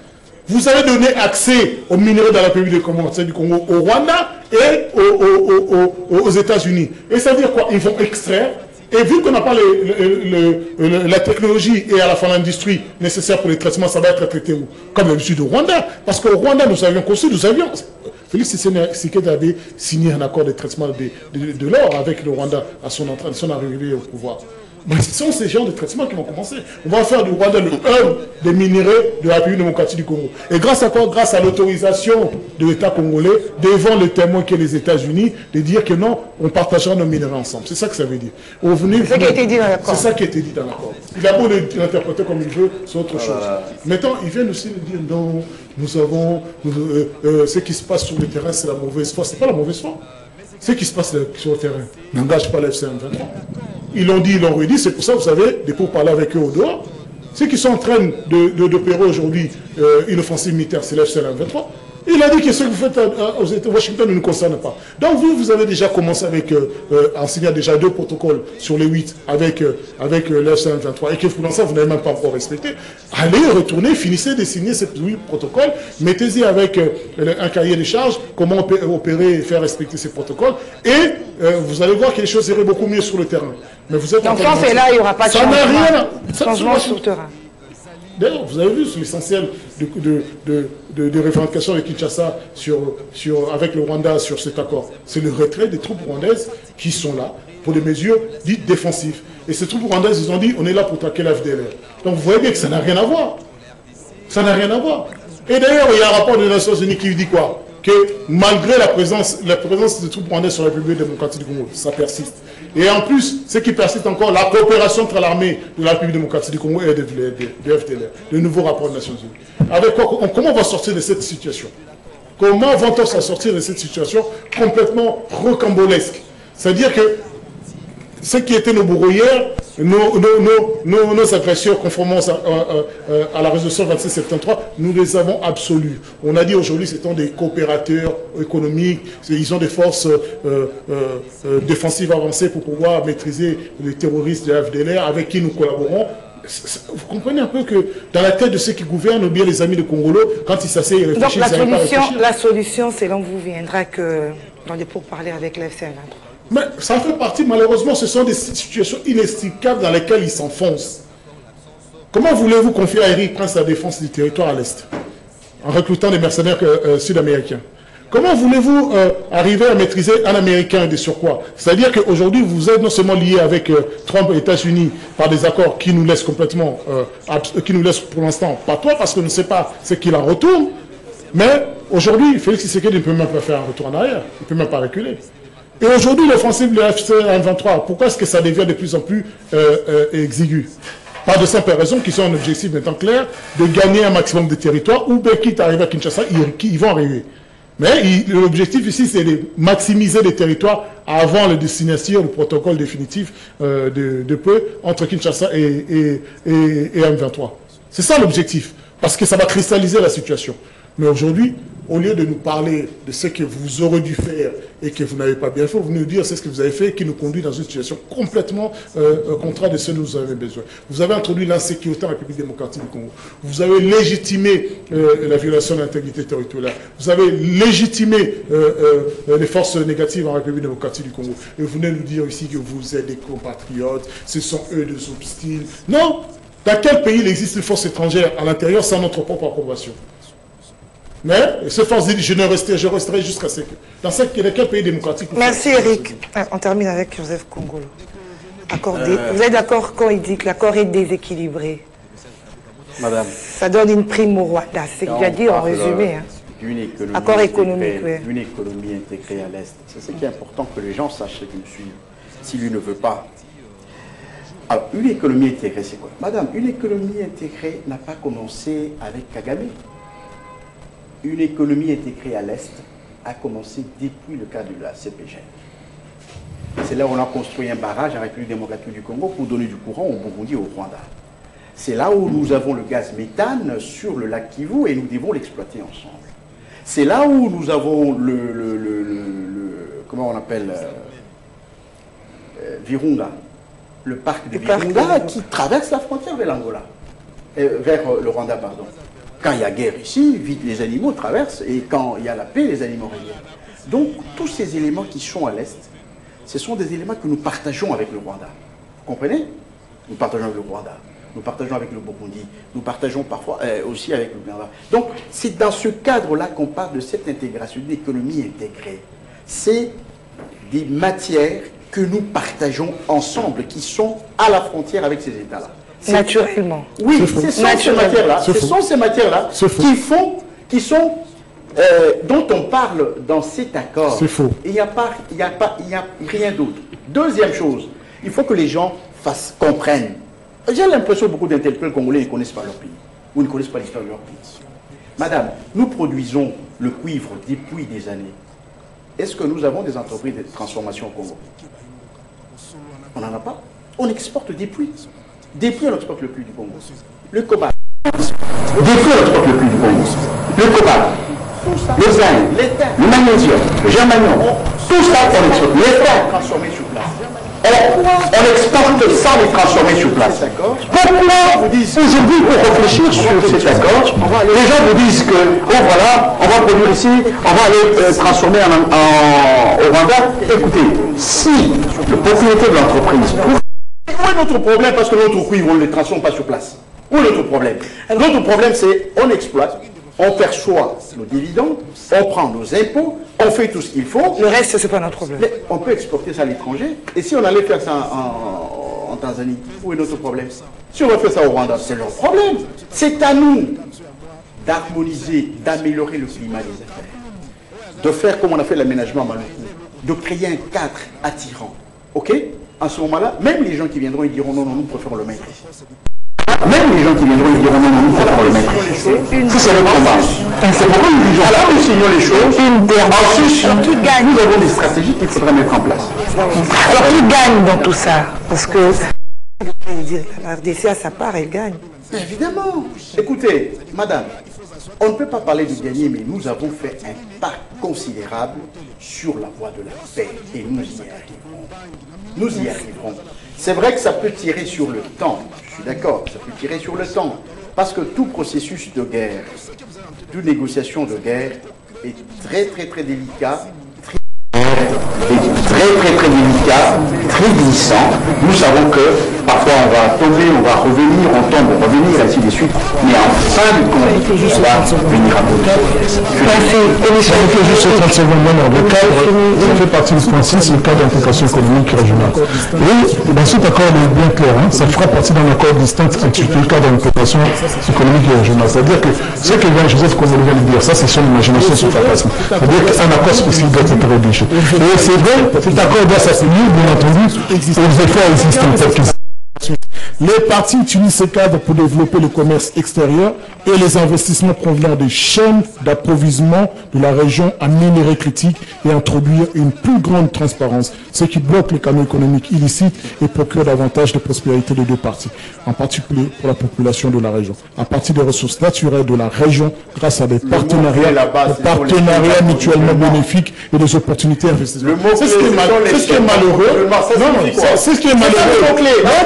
Vous avez donné accès aux minéraux dans la République du Congo, au Rwanda et aux États-Unis. Et ça veut dire quoi? Ils vont extraire. Et vu qu'on n'a pas la technologie et à la fois l'industrie nécessaire pour les traitements, ça va être traité où? Comme d'habitude au Rwanda. Parce qu'au Rwanda, nous avions construit, Félix Tshisekedi avait signé un accord de traitement de l'or avec le Rwanda à son arrivée au pouvoir. Mais ce sont ces genres de traitements qui vont commencer. On va faire du Rwanda le hub des minéraux de la République démocratique du Congo. Et grâce à quoi? Grâce à l'autorisation de l'État congolais devant le témoin qui est les États-Unis, de dire que non, on partagera nos minéraux ensemble. C'est ça que ça veut dire. C'est ça qui a été dit dans l'accord. C'est ça qui a été dit dans l'accord. Il a beau l'interpréter comme il veut, c'est autre chose. Maintenant, ils viennent aussi nous dire non, nous avons ce qui se passe sur le terrain, c'est la mauvaise foi. C'est pas la mauvaise foi. Ce qui se passe sur le terrain n'engage pas la FCM23. Ils l'ont dit, ils l'ont redit, c'est pour ça, vous savez, des pour parler avec eux au dehors. Ceux qui sont en train d'opérer aujourd'hui une offensive militaire, c'est la FCM23. Il a dit que ce que vous faites aux États Washington ne nous concerne pas. Donc vous avez déjà commencé avec, en signant déjà 2 protocoles sur les 8 avec la FCM23 et que pour l'instant vous n'avez même pas encore respecté. Allez, retournez, finissez de signer ces 8 protocoles, mettez-y avec un cahier de charges, comment opérer et faire respecter ces protocoles et vous allez voir que les choses iraient beaucoup mieux sur le terrain. Mais vous êtes donc quand c'est là, il n'y aura pas de changement sur le terrain. D'ailleurs, vous avez vu l'essentiel de revendications de Kinshasa avec le Rwanda sur cet accord. C'est le retrait des troupes rwandaises qui sont là pour des mesures dites défensives. Et ces troupes rwandaises, ils ont dit, on est là pour traquer la FDLR. Donc vous voyez bien que ça n'a rien à voir. Ça n'a rien à voir. Et d'ailleurs, il y a un rapport des Nations Unies qui dit quoi? Que malgré la présence des troupes rwandaises sur la République démocratique du Congo, ça persiste. Et en plus, ce qui persiste encore, la coopération entre l'armée de la République démocratique du Congo et de FDLR, le nouveau rapport des Nations Unies. Avec quoi, comment on va sortir de cette situation? Comment va-t-on sortir de cette situation complètement rocambolesque? C'est-à-dire que ce qui étaient nos bourreaux hier, nos agresseurs conformément à la résolution 2673, nous les avons absolus. On a dit aujourd'hui que ce sont des coopérateurs économiques, ils ont des forces défensives avancées pour pouvoir maîtriser les terroristes de la FDLR avec qui nous collaborons. Vous comprenez un peu que dans la tête de ceux qui gouvernent, ou bien les amis de Congolo, quand ils s'asseyent et réfléchissent, donc la solution, selon vous, viendra que dans les pourparlers avec l'FC 23. Mais ça fait partie, malheureusement, ce sont des situations inextricables dans lesquelles ils s'enfoncent. Comment voulez-vous confier à Eric Prince la défense du territoire à l'Est, en recrutant des mercenaires sud-américains? Comment voulez-vous arriver à maîtriser un Américain de surcroît? C'est-à-dire qu'aujourd'hui, vous êtes non seulement lié avec Trump et les États-Unis par des accords qui nous laissent complètement, qui nous laissent pour l'instant pas toi, parce qu'on ne sait pas ce qu'il en retourne, mais aujourd'hui, Félix Tshisekedi ne peut même pas faire un retour en arrière, il ne peut même pas reculer. Et aujourd'hui, l'offensive de la FC 23, pourquoi est-ce que ça devient de plus en plus exigu? Par de simples raisons qui sont un objectif maintenant clair, de gagner un maximum de territoire, ou bien quitte à arriver à Kinshasa, ils vont arriver. Mais l'objectif ici, c'est de maximiser les territoires avant la destination, le protocole définitif de peu entre Kinshasa et M23. C'est ça l'objectif, parce que ça va cristalliser la situation. Mais aujourd'hui, au lieu de nous parler de ce que vous aurez dû faire et que vous n'avez pas bien fait, vous nous dire c'est ce que vous avez fait qui nous conduit dans une situation complètement contraire de ce dont nous avons besoin. Vous avez introduit l'insécurité en République démocratique du Congo. Vous avez légitimé la violation de l'intégrité territoriale. Vous avez légitimé les forces négatives en République démocratique du Congo. Et vous venez nous dire ici que vous êtes des compatriotes, ce sont eux des obstines. Non! Dans quel pays il existe une force étrangère à l'intérieur sans notre propre approbation? Mais ce force dit, je resterai jusqu'à ce que... Dans quel pays démocratique... Merci Eric. On termine avec Joseph Kongolo. Vous êtes d'accord quand il dit que l'accord est déséquilibré? Madame. Ça donne une prime au Rwanda. C'est ce qu'il a dit en résumé. D'une économie, accord économique, d'une économie intégrée à l'Est. C'est ce qui est important que les gens sachent ce qu'il suit. Si lui ne veut pas. Alors, une économie intégrée, c'est quoi? Madame, une économie intégrée n'a pas commencé avec Kagame. Une économie intégrée à l'Est a commencé depuis le cas de la CPG. C'est là où on a construit un barrage en République démocratique du Congo pour donner du courant au Burundi et au Rwanda. C'est là où nous avons le gaz méthane sur le lac Kivu et nous devons l'exploiter ensemble. C'est là où nous avons comment on appelle Virunga, le parc de Virunga qui traverse la frontière vers l'Angola, vers le Rwanda, pardon. Quand il y a guerre ici, vite les animaux traversent, et quand il y a la paix, les animaux reviennent. Donc, tous ces éléments qui sont à l'Est, ce sont des éléments que nous partageons avec le Rwanda. Vous comprenez? Nous partageons avec le Rwanda, nous partageons avec le Burundi, nous partageons parfois aussi avec le Rwanda. Donc, c'est dans ce cadre-là qu'on parle de cette intégration, d'économie intégrée. C'est des matières que nous partageons ensemble, qui sont à la frontière avec ces États-là. Naturellement. Oui, ce sont ces matières-là dont on parle dans cet accord. C'est faux. Il n'y a rien d'autre. Deuxième chose, il faut que les gens comprennent. J'ai l'impression que beaucoup d'intellectuels congolais ne connaissent pas leur pays, ou ne connaissent pas l'histoire de leur pays. Madame, nous produisons le cuivre depuis des années. Est-ce que nous avons des entreprises de transformation au Congo? On n'en a pas. On exporte des puits. Des puits, on exporte le puits du Congo. Le cobalt. Des puits, on exporte le puits du Congo. Le cobalt. Le zinc. Le magnésium. Le germanium. Tout ça, on exporte. Les terres transformées sur place. On exporte sans les transformer sur place. Pourquoi aujourd'hui, pour réfléchir sur cet accord, les gens vous disent que, oh voilà, on va produire ici, on va aller transformer au Rwanda. Écoutez, si le propriétaire de l'entreprise, où est notre problème? Parce que notre cuivre, on ne les transforme pas sur place. Où est notre problème? Notre problème, c'est on exploite, on perçoit nos dividendes, on prend nos impôts, on fait tout ce qu'il faut. Le reste, c'est pas notre problème. Mais on peut exporter ça à l'étranger. Et si on allait faire ça en Tanzanie, où est notre problème? Si on va faire ça au Rwanda, c'est leur problème. C'est à nous d'harmoniser, d'améliorer le climat des affaires, de faire comme on a fait l'aménagement à Maluku, de créer un cadre attirant. OK? À ce moment-là, même les gens qui viendront, ils diront non, non, nous préférons le mettre ici. même les gens qui viendront, ils diront non, non, il faut pas le mettre. Si c'est le combat. C'est pourquoi nous disons, alors nous signons les choses. Ensuite, nous avons des stratégies qu'il faudra mettre en place. Alors qui gagne dans tout ça? Parce que la RDC à sa part, elle gagne. Évidemment. Écoutez, madame, on ne peut pas parler de gagner, mais nous avons fait un pas considérable sur la voie de la paix et nous y arriverons. Nous y arriverons. C'est vrai que ça peut tirer sur le temps, je suis d'accord, ça peut tirer sur le temps, parce que tout processus de guerre, toute négociation de guerre est très délicat, très délicat, très glissant. Nous savons que parfois on va tomber, on va revenir, on tombe, on va revenir, ainsi de suite. Mais en fin de compte, on va venir à bout. Ça fait juste 30 secondes. Le cadre, ça fait partie du principe, c'est le cadre d'intégration économique régionale. Et dans cet accord est bien clair, hein, ça fera partie d'un accord distinct intitulé cadre d'intégration économique et régionale. C'est-à-dire que ce que Joseph Kongolo vient de dire, ça c'est son imagination, son fantasme. C'est-à-dire qu'un accord spécifique doit être rédigé. Et c'est vrai, cet accord doit s'appuyer, bien entendu, aux efforts existants. Les partis utilisent ce cadre pour développer le commerce extérieur et les investissements provenant des chaînes d'approvisionnement de la région en minerais critiques et introduire une plus grande transparence, ce qui bloque les canaux économiques illicites et procure davantage de prospérité des deux parties, en particulier pour la population de la région, à partir des ressources naturelles de la région grâce à des partenariats mutuellement bénéfiques et des opportunités d'investissement. C'est ce qui est malheureux. C'est ce qui est malheureux.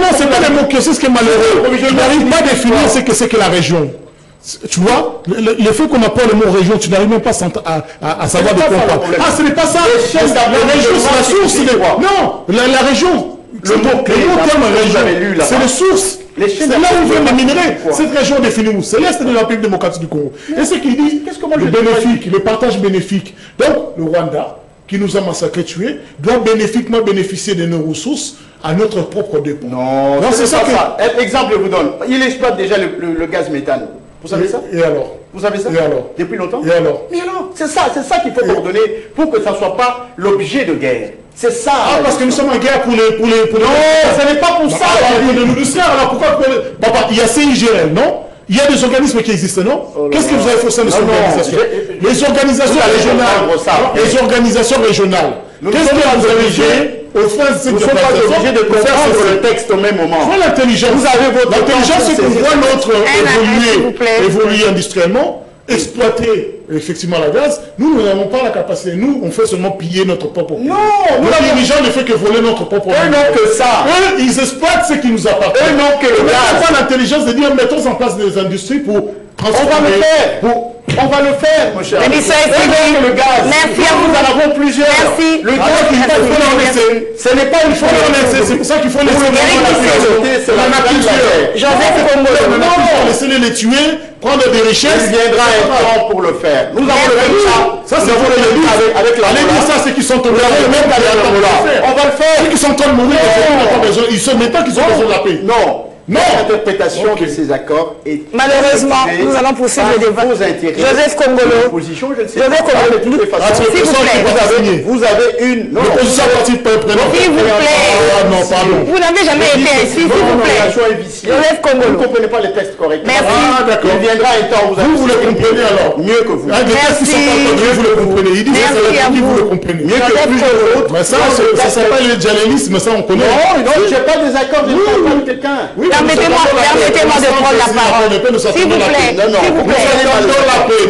Non, c'est pas les mots-clés, c'est ce qui est malheureux. Je n'arrive pas à définir ce que c'est que la région. Tu vois, le fait qu'on appelle le mot région, tu n'arrives même pas à savoir de quoi on parle. Ah, ce n'est pas ça. La région, c'est la source. Non, la région, le mot terme région, c'est les sources. C'est là où viennent les minerais. Cette région définie où? C'est l'Est de la République démocratique du Congo. Et ce qu'il dit, le bénéfique, le partage bénéfique. Donc, le Rwanda, qui nous a massacrés, tués, doit bénéfiquement bénéficier de nos ressources à notre propre dépôt. Non, c'est ça. Exemple, je vous donne. Il exploite déjà le gaz méthane. Vous savez ça? Et alors? Vous savez ça? Et alors? Depuis longtemps? Et alors? Mais alors, c'est ça qu'il faut coordonner pour que ça ne soit pas l'objet de guerre. C'est ça. Ah, parce que nous sommes en guerre pour les... Non, ce n'est pas pour ça. Pour les industriels, alors pourquoi... Papa, il y a CIGL, non? Il y a des organismes qui existent, non? Qu'est-ce que vous avez fait au sein de ces organisations? Les organisations régionales. Les organisations régionales. Qu'est-ce que vous avez fait? Au fin de cette obligé de comprendre le texte au même moment. Voilà l'intelligence. Vous avez votre l'intelligence, c'est qu'on voit notre évoluer industriellement, exploiter effectivement la gaz. Nous n'avons pas la capacité. Nous, on fait seulement piller notre propre pays. Non, nos dirigeants ne font que voler notre propre pays. Eux n'ont que ça. Eux, ils exploitent ce qui nous appartient. Eux n'ont que le gaz. On n'a pas l'intelligence de dire mettons en place des industries pour transformer. On va le faire. On va le faire, mon cher. L'émission est finie. Le gaz. Merci à vous. Nous en avons plusieurs. Merci. Le gaz, il faut l'en laisser. Ce n'est pas une chose. C'est pour ça qu'il faut laisser. C'est la nature. Joseph Kongolo. Non, laissez-les les tuer, prendre des richesses. Il viendra un temps pour le faire. Nous avons le même ça. Ça, c'est pour les livres. Avec la allez dire ça, c'est qu'ils sont tombés. On va le faire. Ceux qui sont en train de mourir, ils se mettent pas qu'ils ont besoin de la paix. Non. L'interprétation de ces accords est... Malheureusement, nous allons poursuivre le débat. Joseph Kongolo. Position, je ne sais Joseph Kongolo, de toutes les façons, s'il vous plaît. vous avez une... L'opposition partie prenante. S'il vous plaît. Non, pardon. Vous n'avez jamais été ici, s'il vous plaît. Joseph Kongolo. Vous ne comprenez pas les textes correctement. Merci. Ah, d'accord. Il viendra un temps où vous le comprenez alors. Mieux que vous. Merci. Vous le comprenez. Il dit que vous le comprenez. Mieux que plusieurs autres. Mais ça s'appelle le djihadisme, ça on connaît. Non, je n'ai pas de désaccord, je ne parle pas de quelqu'un. Permettez-moi de prendre la parole. S'il vous plaît. S'il vous plaît.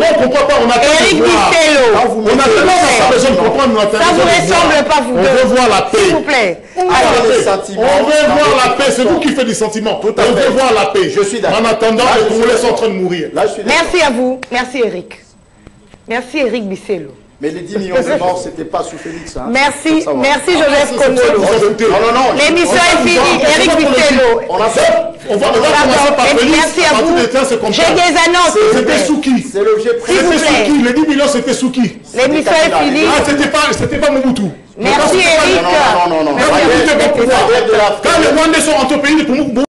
On comprend pas, on attend Éric Bissello. On a pas besoin de comprendre. Ça vous ressemble pas, vous deux. On veut voir la paix. S'il vous plaît. On veut voir la paix. C'est vous qui faites des sentiments. On veut voir la paix. Je suis d'accord. En attendant, les Congolais sont en train de mourir. Merci à vous. Merci Éric. Merci Éric Bissello. Mais les 10 millions de morts, ce n'était pas sous Félix. Hein. Merci Joseph Kongolo. Non. L'émission est finie. Éric Bissello. On va commencer par Félix. Merci à vous. J'ai des annonces. C'était sous qui? C'est l'objet S'il vous plaît. Les 10 millions, c'était sous qui? L'émission est finie. Ah, c'était pas Mobutu. Merci Éric. Non. Quand les Rwandais sont entre pays, pour